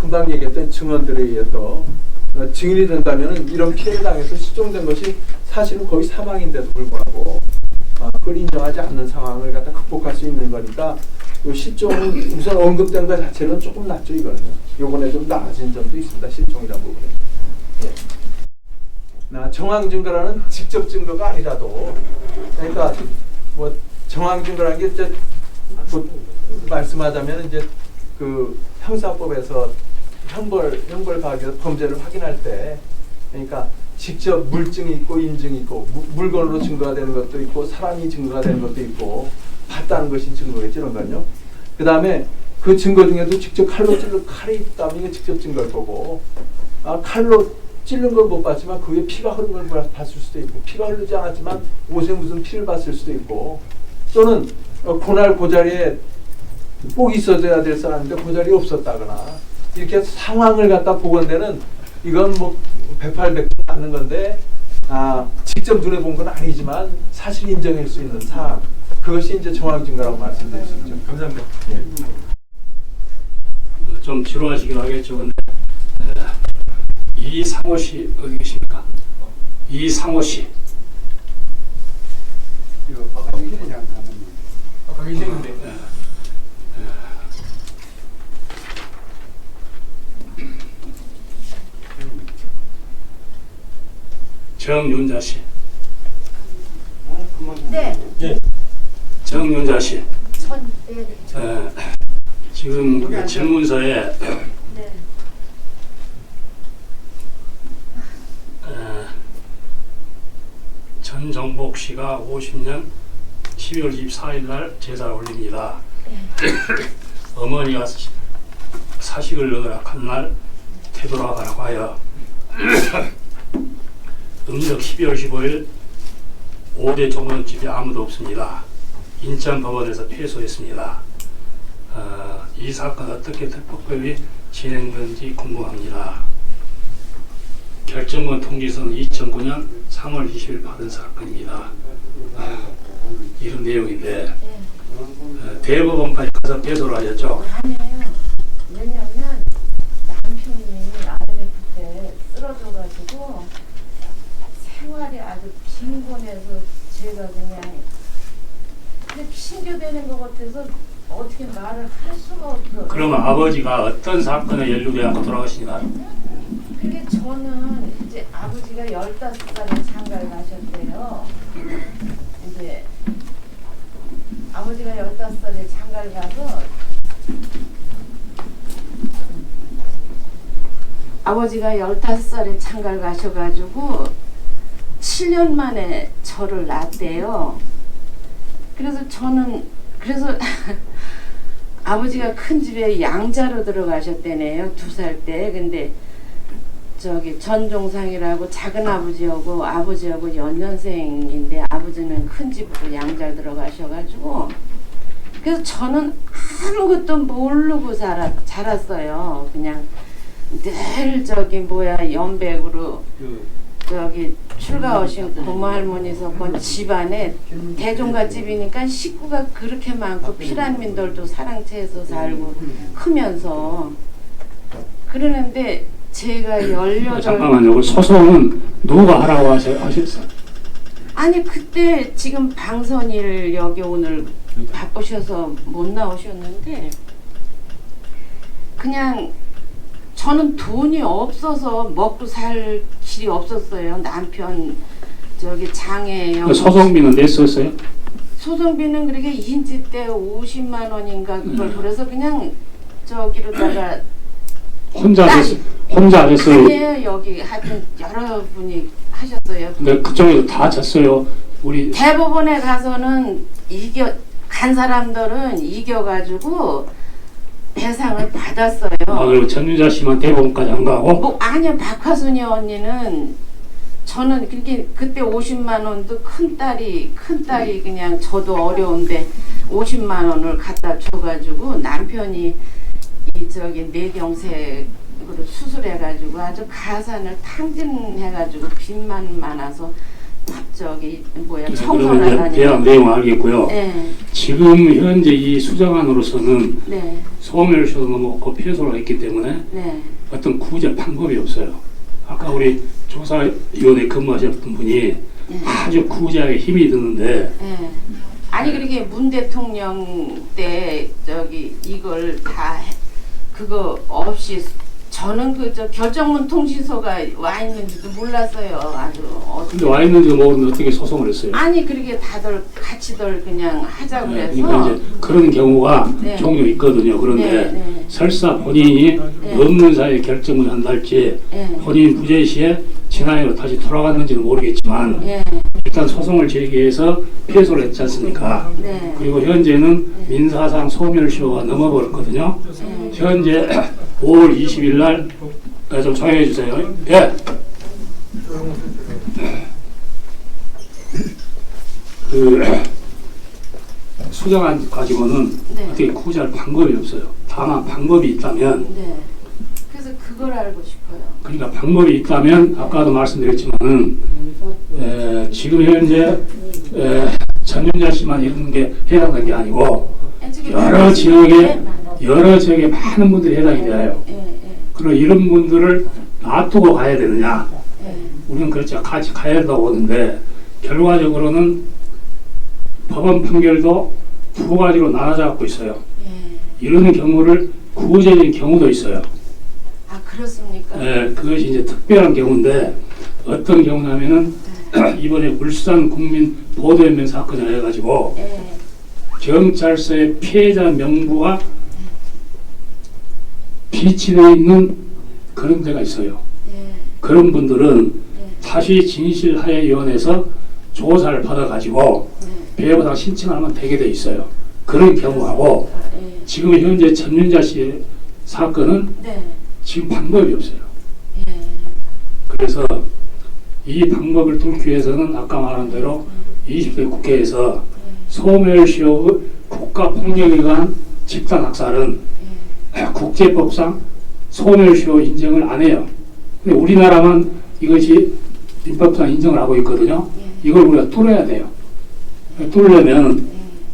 금방 얘기했던 증언들에 의해서 증인이 된다면은 이런 피해를 당해서 실종된 것이 사실은 거의 사망인데도 불구하고 그걸 인정하지 않는 상황을 갖다 극복할 수 있는 거니까 실종은 우선 언급된 것 자체는 조금 낫죠. 이거는 요번에 좀 나아진 점도 있습니다. 실종이라는 부분에. 예. 정황 증거라는 직접 증거가 아니라도, 그러니까 뭐 정황 증거라는 게 이제 곧 말씀하자면 이제 그 형사법에서 형벌 가하게 범죄를 확인할 때 그러니까 직접 물증이 있고 인증이 있고 물건으로 증거가 되는 것도 있고 사람이 증거가 되는 것도 있고 봤다는 것이 증거겠죠. 이런 건요. 그 다음에 그 증거 중에도 직접 칼로 찔러 칼이 있다면 이게 직접 증거일 거고 칼로 찔른 걸 못 봤지만 그 위에 피가 흐른 걸 봤을 수도 있고 피가 흐르지 않았지만 옷에 무슨 피를 봤을 수도 있고 또는 그날 그 자리에 꼭 있어줘야 될 사람인데 그 자리에 없었다거나 이렇게 상황을 갖다 보건대는 이건 뭐 10800 맞는 건데 직접 눈에 본 건 아니지만 사실 인정할 수 있는 사항 그것이 이제 정황 증거라고 말씀드릴 수 있죠. 감사합니다. 예. 좀 지루하시긴 하겠죠. 근데 이상호 씨 어디 계십니까? 이상호 씨. 이거 박강희이랑 하는 박강희인데. 정윤자 씨. 네. 정윤자 씨. 네. 지금 그 질문서에 네. 전정복 씨가 50년 12월 24일 날 제사를 올립니다. 어머니가 사식을 의락한 날 되돌아가라고 하여 음력 12월 15일 5대 종원집이 아무도 없습니다. 인천법원에서 패소했습니다. 이 사건 어떻게 특법법이 진행되는지 궁금합니다. 결정권 통지서는 2009년 3월 20일 받은 사건입니다. 이런 내용인데 대법원까지 가서 패소를 하셨죠? 아니에요. 왜냐면 남편이 IMF 때 쓰러져가지고 생활이 아주 빈곤해서 제가 그냥 핑계대는 것 같아서 어떻게 말을 할 수가 없어요. 그러면 아버지가 어떤 사건에 연루되어 돌아가시니까? 그게 저는 이제 아버지가 15살에 장가를 가셨대요. 이제 아버지가 15살에 장가를 가서 아버지가 15살에 장가를 가셔가지고 7년 만에 저를 낳았대요. 그래서 저는 아버지가 큰 집에 양자로 들어가셨대네요. 2살 때. 근데 저기 전종상이라고 작은 아버지하고 아버지하고 연년생인데 아버지는 큰 집으로 양자로 들어가셔가지고 그래서 저는 아무것도 모르고 자랐어요. 그냥 늘 연백으로 저기 출가 오신 고모 할머니 섞은 집안에 대종가 집이니까 식구가 그렇게 많고 피란민들도 사랑채에서 살고 크면서 그러는데 제가 18 잠깐만요. 그 소송은 누가 하라고 하셨어요? 아니 그때 지금 방선일 여기 오늘 바쁘셔서 못 나오셨는데 그냥 저는 돈이 없어서 먹고 살 길이 없었어요. 남편 저기 장애 소송비는 냈었어요? 소송비는 그렇게 인지 때 50만 원인가 그걸 그래서 그냥 저기로다가 혼자 하셨어요? 아니에요. 여기 하여튼 여러분이 하셨어요. 근데 그쪽에서 다 졌어요. 우리 대법원에 가서는 간 사람들은 이겨가지고 배상을 받았어요. 그리고 전유자 씨만 대법원까지 안 가고? 아니요. 박화순이 언니는 저는 그때 50만 원도 큰 딸이 그냥 저도 어려운데 50만 원을 갖다 줘가지고 남편이 뇌경색으로 수술해가지고 아주 가산을 탕진해가지고 빚만 많아서 청소를 하다니. 대학 내용 알겠고요. 네. 지금 현재 이 수장안으로서는 네. 소멸시효도 넘었고 패소를 했기 때문에 네. 어떤 구제 방법이 없어요. 아까 우리 조사위원회 근무하셨던 분이 아주 구제하기 힘이 드는데 네. 아니 그렇게 문 대통령 때 이걸 다 그거 없이 저는 결정문 통지서가 와 있는지도 몰랐어요. 아주 근데 와 있는지도 모르는데 어떻게 소송을 했어요? 아니 그렇게 다들 같이들 그냥 하자고 그래서 그러니까 이제 그런 경우가 네. 종종 있거든요. 그런데 네. 설사 본인이 없는 사이에 결정을 한달지 네. 본인 부재 시에 진화로 다시 돌아갔는지는 모르겠지만 예. 일단 소송을 제기해서 패소를 했지 않습니까? 네. 그리고 현재는 민사상 소멸시효가 넘어버렸거든요. 현재 5월 20일 날, 좀 조용해 주세요. 예. 그 수정안 가지고는 네. 어떻게 구제할 방법이 없어요. 다만 방법이 있다면, 네. 그래서 그걸 알고 싶어요. 그러니까 방법이 있다면 아까도 말씀드렸지만은 지금 현재 전윤자 씨만 이런 게 해당된 게 아니고 여러 지역에 많은 분들이 해당이 돼요. 예, 예, 그리고 이런 분들을 놔두고 가야 되느냐? 예. 우리는 그렇지 같이 가야 된다고 보는데 결과적으로는 법원 판결도 두 가지로 나눠져 갖고 있어요. 예. 이런 경우를 구제적인 경우도 있어요. 아, 그렇습니까? 그것이 이제 특별한 경우인데 어떤 경우냐면은 이번에 울산 국민 보도연맹 사건을 해가지고 예. 경찰서의 피해자 명부가 비치되어 있는 그런 데가 있어요. 예. 그런 분들은 예. 다시 진실하해위원회에서 조사를 받아가지고 배보다 신청하면 되게 돼 있어요. 그런 경우하고 예. 지금 현재 전윤자 씨의 사건은 네. 지금 방법이 없어요. 예. 그래서 이 방법을 뚫기 위해서는 아까 말한 대로 20대 국회에서 소멸시효의 국가폭력에 관한 집단학살은 국제법상 소멸시효 인정을 안 해요. 근데 우리나라만 이것이 입법상 인정을 하고 있거든요. 이걸 우리가 뚫어야 돼요. 뚫으려면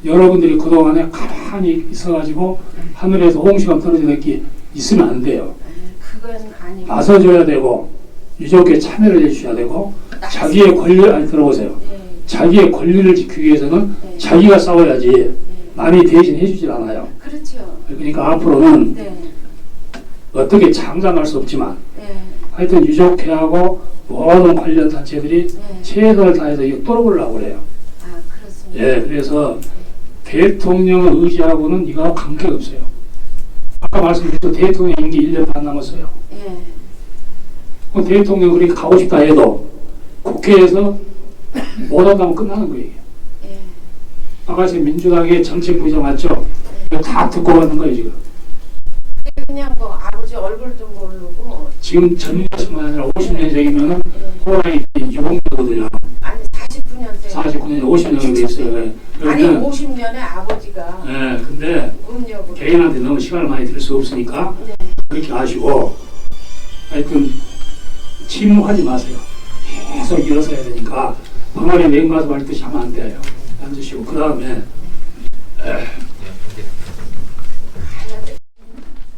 여러분들이 그동안에 가만히 있어가지고 하늘에서 홍수가 떨어지는 게 있으면 안 돼요. 그건 아니고. 나서줘야 되고 유족에 참여를 해주셔야 되고 자기의 권리 아니 들어보세요. 예. 자기의 권리를 지키기 위해서는 네. 자기가 싸워야지 남이 대신 해주질 않아요. 그렇죠. 그러니까 앞으로는 네. 어떻게 장담할 수 없지만 네. 하여튼 유족회하고 모든 관련 단체들이 네. 최선을 다해서 이거 뚫어보려고 그래요. 아, 그렇습니다. 예, 그래서 대통령을 의지하고는 이거하고 관계가 없어요. 아까 말씀드렸죠. 대통령 임기 1년 반 남았어요. 예. 대통령 그렇게 가고 싶다 해도 국회에서 못한다면 끝나는 거예요. 예. 아까 지금 민주당의 정책 부정 맞죠? 이거 다 듣고 가는 거예요 지금. 그냥 뭐 아버지 얼굴도 모르고 지금 전년뿐만 아니라 50년 전이면은 예. 호랑이 유봉이거든요. 아니 49년대 49년, 50년이 됐어요. 아니 그러면 50년에 아버지가 예, 근데 음력으로 개인한테 너무 시간을 많이 들일 수 없으니까 네. 그렇게 하시고 하여튼 침묵하지 마세요. 계속 일어서야 되니까 벙어리 맹가서 말듯이 하면 안 돼요. 앉으시고 그 다음에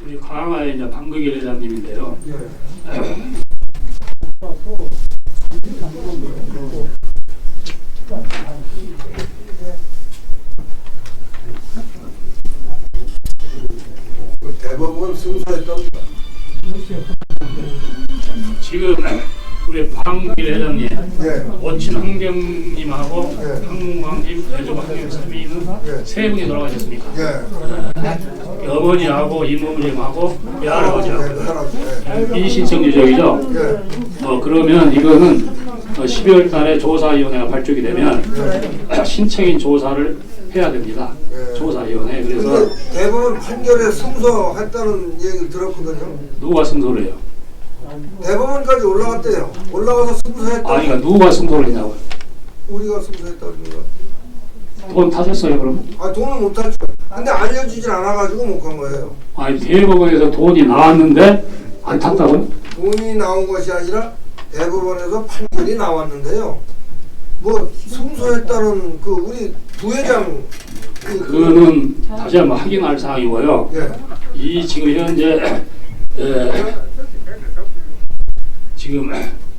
우리 강화의 이제 방극일 회장님인데요. 대법원 승소했던 지금 우리 방극일 회장님, 예. 오친 환경님하고 예. 한국왕님, 대조왕님 3인은 예. 세 분이 돌아가셨습니까? 예. 어머니하고 이모님하고 외할아버지하고 예. 이신청 유족이죠. 예. 그러면 이거는 12월 달에 조사위원회가 발족이 되면 신청인 조사를 해야 됩니다. 예. 조사위원회. 그래서 근데 대법원 판결에 승소했다는 얘기를 들었거든요. 누가 승소를 해요? 대법원까지 올라갔대요. 올라가서 승소했다. 아니, 그러니까 누가 승소를 했냐고요? 우리가 승소했다는 거. 돈 타셨어요, 그럼? 아, 돈은 못 탔죠. 근데 알려주질 않아가지고 못 간 거예요. 아니, 대법원에서 돈이 나왔는데 안 탔다고요? 돈이 나온 것이 아니라 대법원에서 판결이 나왔는데요. 뭐 승소했다는 그 우리 부회장 그거는 다시 한번 확인할 사항이고요. 예. 이 지금 현재 지금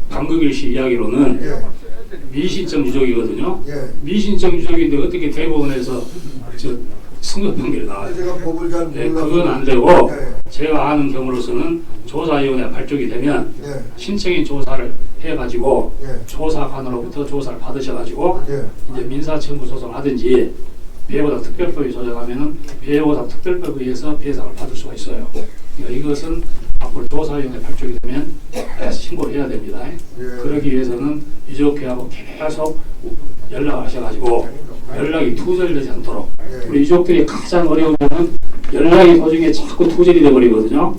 방극일 씨 이야기로는 예. 미신청 유족이거든요. 예. 미신청 유족인데 어떻게 대법원에서 저 승소 판결이 나와요? 제가 법을 잘 네, 몰라서 그건 안 되고 예. 제가 아는 경우로서는 조사위원회 발족이 되면 예. 신청인 조사를 해가지고 예. 조사관으로부터 조사를 받으셔가지고 예. 이제 민사청구 소송을 하든지 배보상 특별법이 조정하면은 배보상 특별법에 의해서 배상을 받을 수가 있어요. 그러니까 이것은 앞으로 조사위원회 발족이 되면 신고를 해야 됩니다. 그러기 위해서는 유족회하고 계속 연락하셔가지고 연락이 투절되지 않도록 우리 유족들이 가장 어려우면은 연락이 도중에 자꾸 투절이 돼버리거든요.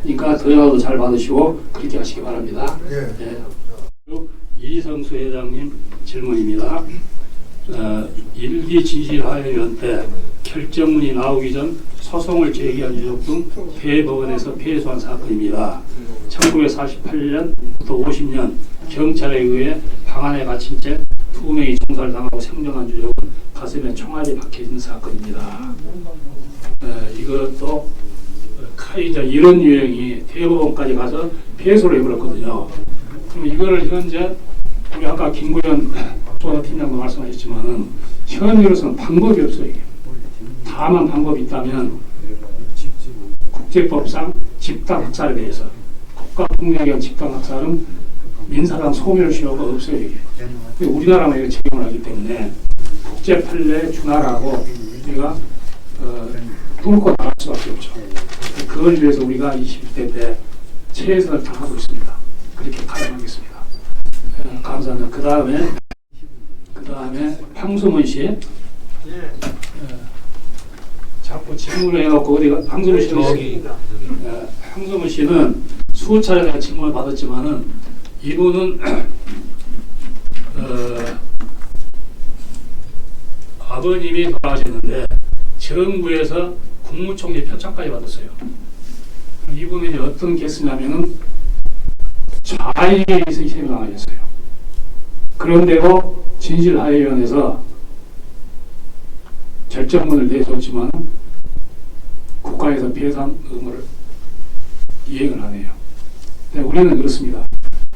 그러니까 전화도 잘 받으시고 그렇게 하시기 바랍니다. 예. 이성수 회장님 질문입니다. 일기 진실하여위원 때 결정문이 나오기 전 소송을 제기한 유족 등 대법원에서 패소한 사건입니다. 1948년부터 50년 경찰에 의해 방안에 갇힌 채 2명이 총살을 당하고 생존한 유족은 가슴에 총알이 박혀있는 사건입니다. 이것도 이제 이런 유형이 대법원까지 가서 패소를 해버렸거든요. 그럼 이거를 현재 우리 아까 김구현 조사팀장도 말씀하셨지만은 현재로서는 방법이 없어요. 이게. 다만 방법이 있다면 국제법상 집단 학살에 대해서 국가폭력에 의한 집단 학살은 민사상 소멸 시효가 없어요. 이게. 우리나라만 이거 적용을 하기 때문에 국제 판례에 준하라고 우리가 뚫고 나갈 수밖에 없죠. 그걸 위해서 우리가 21대 때 최선을 다하고 있습니다. 그렇게 가름하겠습니다. 감사합니다. 그 다음에 황수문 씨. 자꾸 질문을 해갖고 어디가 황수문 씨는 황수문 씨는 수차례 내가 질문을 받았지만은 이분은 아버님이 돌아가셨는데 정부에서 국무총리 표창까지 받았어요. 이분이 어떤 케이스냐면은 좌익에 의해서 희생당하셨어요. 그런데도 진실하여위원회에서 결정문을 내줬지만 국가에서 배상 의무를 이행을 안 해요. 근데 우리는 그렇습니다.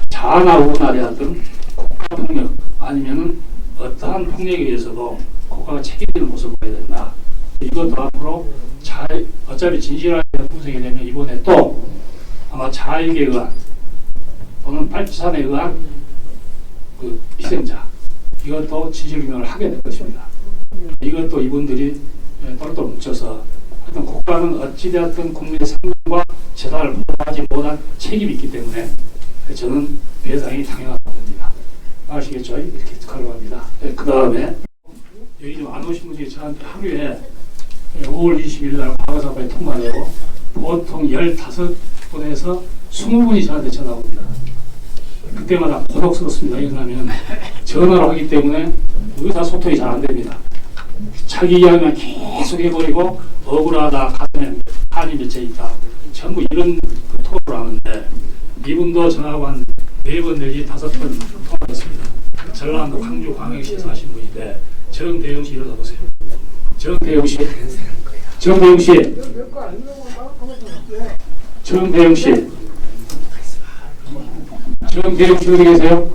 자아나 우나에 하든 국가폭력 아니면은 어떠한 폭력에 의해서도 국가가 책임지는 모습을 봐야 된다. 이것도 앞으로 어차피 진실하여위원회 구성이 되면 이번에 또 아마 자익에 의한 또는 빨치산에 의한 그 희생자 이것도 진실규명을 하게 될 것입니다. 이것도 이분들이 똘똘 뭉쳐서 하여튼 국가는 어찌되었든 국민의 생명과 재산을 보호하지 못한 책임이 있기 때문에 저는 배상이 당연하다고 봅니다. 아시겠죠? 이렇게 가름합니다. 그 다음에 여기 좀 안 오신 분들이 저한테 하루에 5월 20일 날 과거사파에 통과되고 보통 15분에서 20분이 저한테 전화가 옵니다. 그때마다 고독스럽습니다. 왜냐하면 전화를 하기 때문에 의사소통이 잘 안 됩니다. 자기 이야기만 계속 해버리고 억울하다, 가슴에 한이 맺혀 있다. 전부 이런 토를 하는데 이분도 전화가 한 4번 내지 5번 통화했습니다. 전라남도 광주 광역시에 사신 분인데 정대영 씨 일어나 보세요. 정대영 씨. 정대영 씨. 정대영 씨. 정대영 씨 어디 계세요?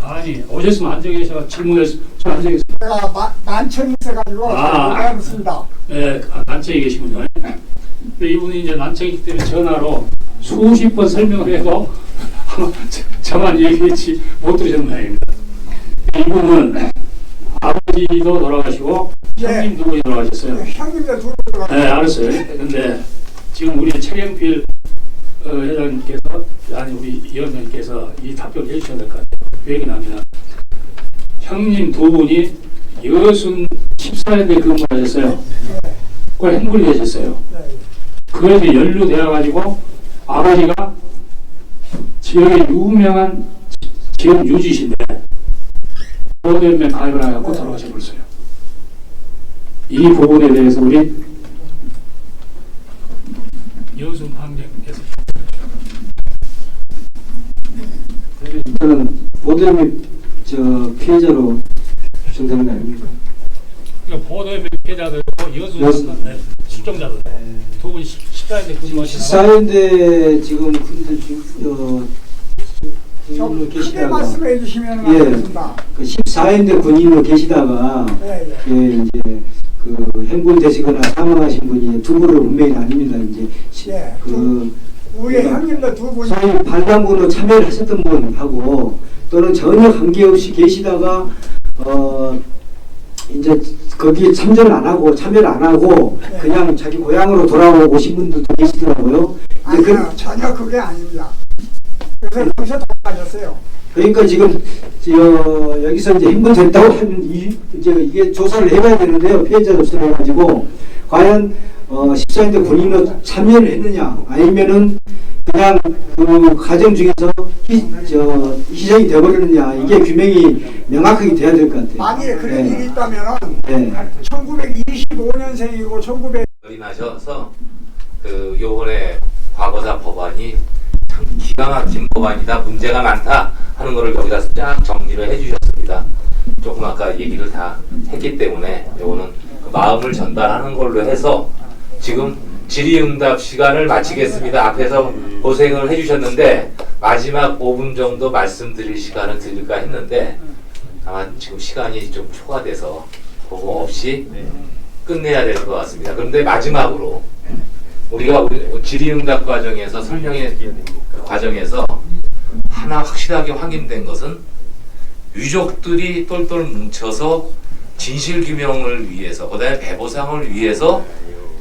아니 오셨으면 앉아 계셔 질문해서 저 앉아 계세요. 제가 난청이 있어가지고 전화했습니다. 네, 난청이 계시군요. 근데 이분이 이제 난청이기 때문에 전화로 수십 번 설명을 해도 저만 얘기했지 못 들으셨는 모양입니다. 이분은 아버지도 돌아가시고 형님 두 분이 돌아가셨어요. 형님들 둘 네, 알았어요. 근데 지금 우리 최경필 회장님께서 아니 우리 위원장님께서 이 답변을 해주셔야 될 것 같아요. 왜 그러냐면 형님 두 분이 14년대 근무를 하셨어요. 그걸 행군이 되셨어요. 그래서 연루되어가지고 아버지가 지역의 유명한 지역 유지신데 보호연맹 가입을 하고 돌아가셔버렸어요. 이 부분에 대해서 우리 여순 황제께서 저는 보도연맹 피해자로 선정이 아닙니까? 그러니까 보도연맹 피해자들고 여순 실종자들 두 분 14년대 근무하시다가 14년대 지금 군대 군인으로 크게 계시다가 말씀해 주시면 예, 알겠습니다. 그 14년대 군인으로 계시다가 예, 이제 그 행군되시거나 사망하신 분이 두 분은 분명히 아닙니다. 이제 예, 그 우리 형님들 두 분이 소위 반란군으로 참여를 하셨던 분하고 또는 전혀 관계없이 계시다가 이제 거기 참여를 안 하고 그냥 자기 고향으로 돌아오고 오신 분들도 계시더라고요. 이제 아니요, 전혀 그게 아닙니다. 그래서 여기서 돌아가셨어요. 그러니까 지금 여기서 이제 행문됐다고 하면 이제 이게 조사를 해봐야 되는데요. 피해자 조사를 해가지고 과연 14인데 본인은 참여를 했느냐 아니면은 그냥 그 과정 중에서 희생이 되어버렸느냐 이게 규명이 명확하게 돼야 될 것 같아요. 만약에 그런 네. 일이 있다면은 네. 1925년생이고 1900 열이 나셔서 그 요번에 과거사 법안이 참 기가 막힌 법안이다, 문제가 많다 하는 거를 여기다 쫙 정리를 해주셨습니다. 조금 아까 얘기를 다 했기 때문에 요거는 그 마음을 전달하는 걸로 해서 지금 질의응답 시간을 마치겠습니다. 앞에서 고생을 해주셨는데 마지막 5분 정도 말씀드릴 시간을 드릴까 했는데 아마 지금 시간이 좀 초과돼서 그거 없이 끝내야 될 것 같습니다. 그런데 마지막으로 우리가 질의응답 과정에서 설명의 그 과정에서 하나 확실하게 확인된 것은 유족들이 똘똘 뭉쳐서 진실규명을 위해서 그다음에 배보상을 위해서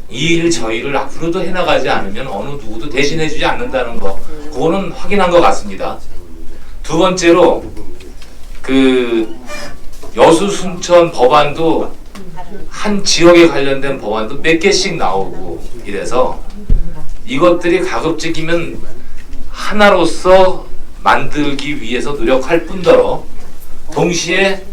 이 일 저 일을 앞으로도 해나가지 않으면 어느 누구도 대신해주지 않는다는 거 그거는 확인한 것 같습니다. 두 번째로 그 여수 순천 법안도 한 지역에 관련된 법안도 몇 개씩 나오고 이래서 이것들이 가급적이면 하나로서 만들기 위해서 노력할 뿐더러 동시에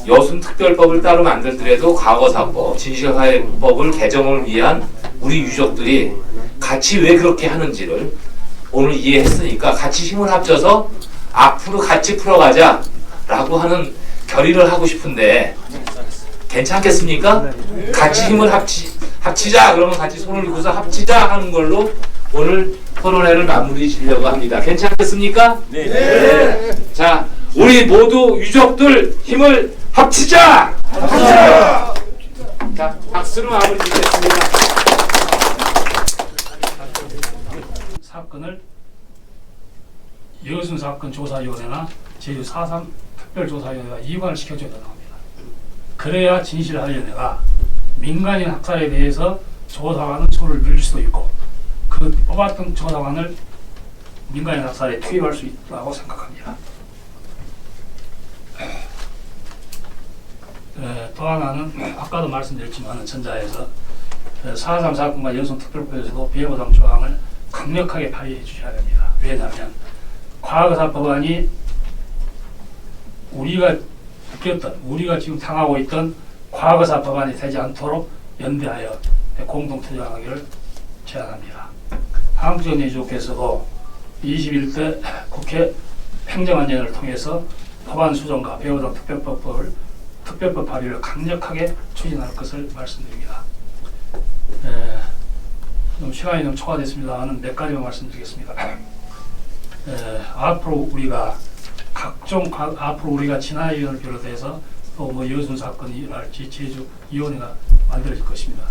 여순특별법을 따로 만들더라도 과거사법, 진실화해법을 개정을 위한 우리 유족들이 같이 왜 그렇게 하는지를 오늘 이해했으니까 같이 힘을 합쳐서 앞으로 같이 풀어가자 라고 하는 결의를 하고 싶은데 괜찮겠습니까? 같이 힘을 합치자 그러면 같이 손을 놓고서 합치자 하는 걸로 오늘 토론회를 마무리 지려고 합니다. 괜찮겠습니까? 네. 자, 우리 모두 유족들 힘을 합치자! 합치자! 자, 박수로 마무리 짓겠습니다. 사건을 여순 사건 조사위원회나 제주 4.3 특별조사위원회가 이관을 시켜줘야 된다고 합니다. 그래야 진실화위원회가 민간인 학살에 대해서 조사관은 손을 밀 수도 있고 그 뽑았던 조사관을 민간인 학살에 투입할 수 있다고 생각합니다. 또 하나는 아까도 말씀드렸지만 전자에서 4.3 사건과 여순특별법에서도 배보상 조항을 강력하게 발의해 주셔야 됩니다. 왜냐하면 과거사 법안이 우리가 지금 당하고 있던 과거사 법안이 되지 않도록 연대하여 공동 투쟁하기를 제안합니다. 한국전 유족께서도 21대 국회 행정안전을 통해서 법안 수정과 배우당 특별법 발의를 강력하게 추진할 것을 말씀드립니다. 좀 시간이 좀 초과됐습니다만 몇 가지만 말씀드리겠습니다. 앞으로 우리가 앞으로 우리가 진화위원을 비롯해서 또 뭐 여순 사건이랄지 제주 위원회가 만들어질 것입니다.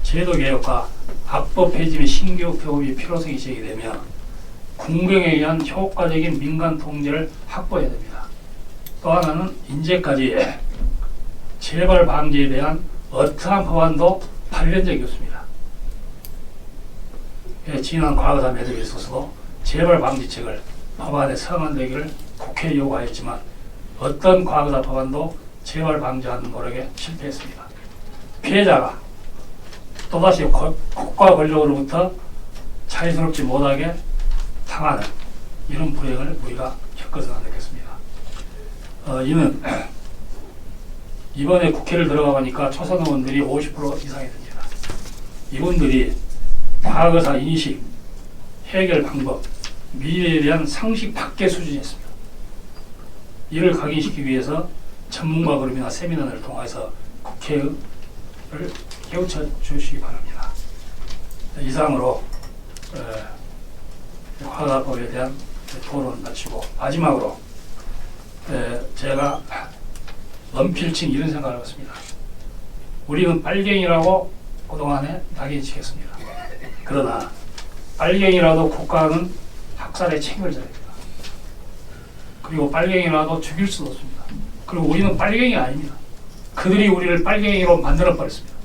제도 개혁과 악법 폐지 및 신규 교육이 필요성이 제기되면 군경에 의한 효과적인 민간 통제를 확보해야 됩니다. 또 하나는 이제까지 재발 방지에 대한 어떠한 법안도 발의된 적이 없습니다. 지난 과거사 매듭에 있어서도 재발 방지책을 법안에 서명되기를 국회에 요구하였지만 어떤 과거사 법안도 재발 방지하는 노력에 실패했습니다. 피해자가 또다시 국가 권력으로부터 자유스럽지 못하게 당하는 이런 불행을 우리가 겪어서는 안 되겠습니다. 이는 이번에 국회를 들어가 보니까 초선 의원들이 50% 이상이 됩니다. 이분들이 과거사 인식, 해결 방법, 미래에 대한 상식 밖의 수준이었습니다. 이를 각인시키기 위해서 전문가 그룹이나 세미나를 통해서 국회를 깨우쳐 주시기 바랍니다. 이상으로 과거사법에 대한 토론을 마치고 마지막으로 제가 언필칭 이런 생각을 해봤습니다. 우리는 빨갱이라고 그동안에 낙인찍혔습니다. 그러나 빨갱이라도 국가는 학살의 책임을 져야 됩니다. 그리고 빨갱이라도 죽일 수도 없습니다. 그리고 우리는 빨갱이 아닙니다. 그들이 우리를 빨갱이로 만들어 버렸습니다.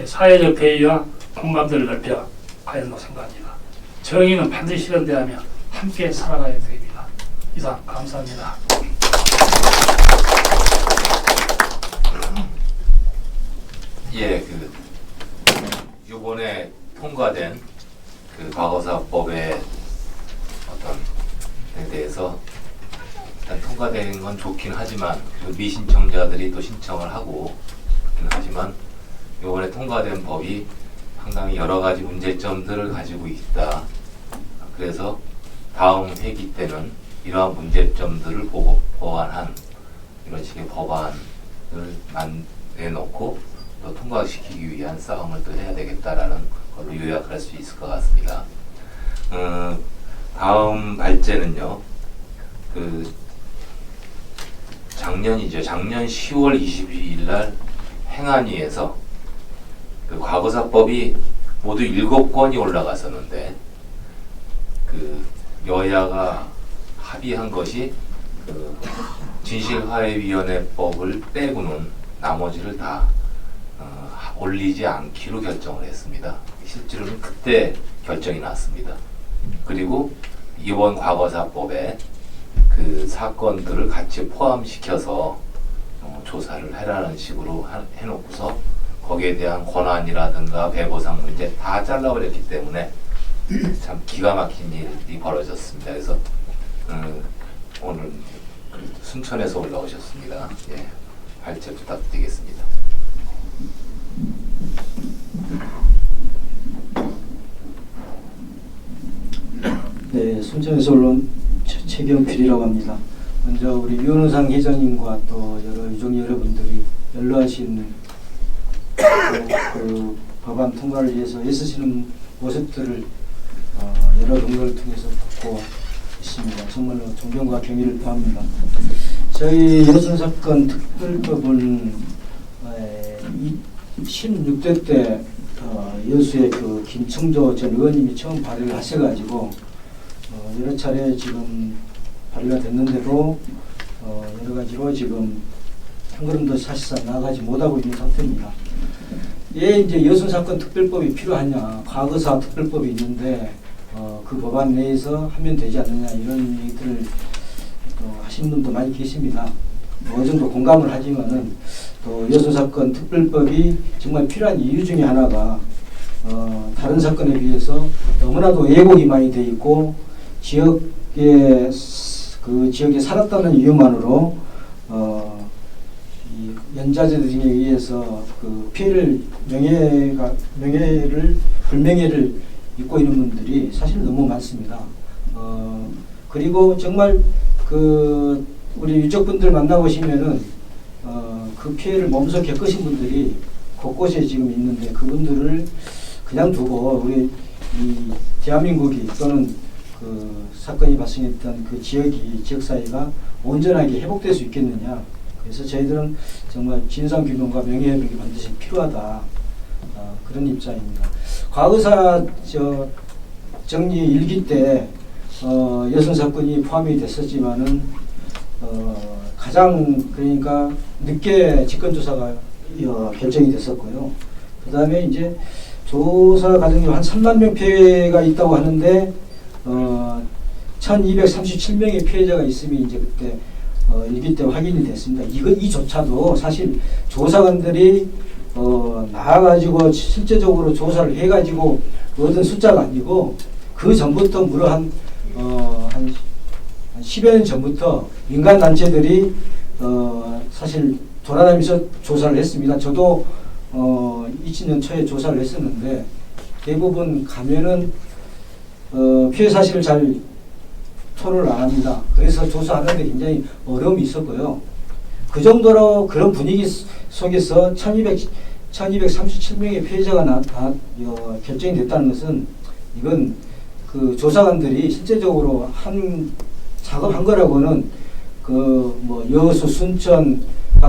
사회적 대의와 공감대를 넓혀 가야한다고 생각합니다. 정의는 반드시 실현되어야 함께 살아가야 됩니다. 이상 감사합니다. 예, 요번에 통과된 과거사법의 어떤 에 대해서 일단 통과된 건 좋긴 하지만 미신청자들이 또 신청을 하고 그렇긴 하지만 요번에 통과된 법이 상당히 여러 가지 문제점들을 가지고 있다. 그래서 다음 회기 때는 이러한 문제점들을 보완한 이런 식의 법안을 내놓고 또 통과시키기 위한 싸움을 또 해야 되겠다라는 걸로 요약할 수 있을 것 같습니다. 다음 발제는요. 작년이죠. 작년 10월 22일 날 행안위에서 과거사법이 모두 7건이 올라갔었는데 여야가 합의한 것이 진실화해위원회법을 빼고는 나머지를 다 올리지 않기로 결정을 했습니다. 실제로는 그때 결정이 났습니다. 그리고 이번 과거사법에 사건들을 같이 포함시켜서 조사를 해라는 식으로 해놓고서 거기에 대한 권한이라든가 배보상 문제 다 잘라버렸기 때문에 참 기가 막힌 일이 벌어졌습니다. 그래서 오늘 순천에서 올라오셨습니다. 예, 발제 부탁드리겠습니다. 네, 순천에서 올라온 최경필이라고 합니다. 먼저 우리 윤호상 회장님과 또 여러 유족 여러분들이 연로하신 그 법안 통과를 위해서 애쓰시는 모습들을 여러 동료를 통해서 듣고 있습니다. 정말로 존경과 경의를 표합니다. 저희 여순사건 특별법은 16대 때 여수의 김청조 전 의원님이 처음 발의를 하셔가지고 여러 차례 지금 발의가 됐는데도 여러 가지로 지금 한 걸음도 사실상 나아가지 못하고 있는 상태입니다. 왜 이제 여순사건 특별법이 필요하냐, 과거사 특별법이 있는데 그 법안 내에서 하면 되지 않느냐 이런 얘기들을 하시는 분도 많이 계십니다. 어느 정도 공감을 하지만은 또 여순사건 특별법이 정말 필요한 이유 중에 하나가 다른 사건에 비해서 너무나도 왜곡이 많이 돼 있고 지역에 살았다는 이유만으로 이 연좌제 등에 의해서 명예를 불명예를 입고 있는 분들이 사실 너무 많습니다. 그리고 정말 우리 유족분들 만나보시면은 그 피해를 몸소 겪으신 분들이 곳곳에 지금 있는데 그분들을 그냥 두고 우리 이 대한민국이 또는 사건이 발생했던 지역 사회가 온전하게 회복될 수 있겠느냐. 그래서 저희들은 정말 진상규명과 명예회복이 반드시 필요하다. 그런 입장입니다. 과거사 정리 일기 때 여순사건이 포함이 됐었지만은 가장 그러니까 늦게 직권조사가 결정이 됐었고요. 그 다음에 이제 조사 과정에 한 3만 명 피해가 있다고 하는데 1237명의 피해자가 있음이 이제 그때 일기 때 확인이 됐습니다. 이조차도 사실 조사관들이 나와가지고 실제적으로 조사를 해가지고 얻은 숫자가 아니고 그 전부터 무려 한 10여 년 전부터 민간 단체들이 사실 돌아다니면서 조사를 했습니다. 저도 2000년 초에 조사를 했었는데 대부분 가면은 피해 사실을 잘 토로를 안 합니다. 그래서 조사하는데 굉장히 어려움이 있었고요. 그 정도로 그런 분위기 속에서 1237명의 피해자가 결정이 됐다는 것은 이건 조사관들이 실제적으로 작업한 거라고는 여수, 순천,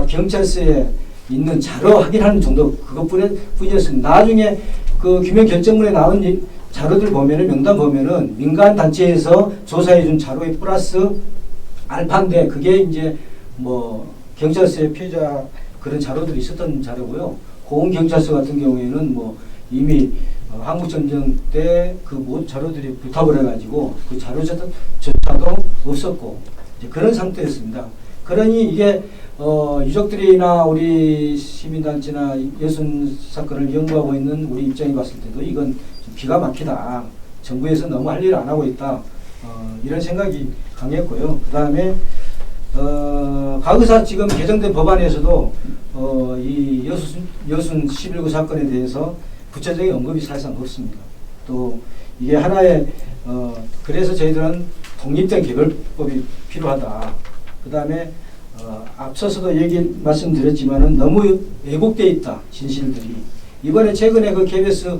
경찰서에 있는 자료 확인하는 정도 그것뿐이었습니다. 나중에 규명 결정문에 나온 자료들 보면은 명단 보면은 민간 단체에서 조사해준 자료에 플러스 알파인데 그게 이제 경찰서에 피해자 그런 자료들이 있었던 자료고요. 고흥경찰서 같은 경우에는 뭐 이미 한국전쟁 때 그 모든 자료들이 불타버려 가지고 그 자료조차도 없었고 이제 그런 상태였습니다. 그러니 이게 유족들이나 우리 시민단체나 여순 사건을 연구하고 있는 우리 입장에 봤을 때도 이건 좀 기가 막히다. 정부에서 너무 할 일을 안 하고 있다. 이런 생각이 강했고요. 그 다음에 과거사 지금 개정된 법안에서도 이 여순 11구 사건에 대해서 구체적인 언급이 사실상 없습니다. 또 이게 하나의 그래서 저희들은 독립된 개별법이 필요하다. 그 다음에 앞서서도 말씀드렸지만은 너무 왜곡되어 있다 진실들이. 이번에 최근에 그 KBS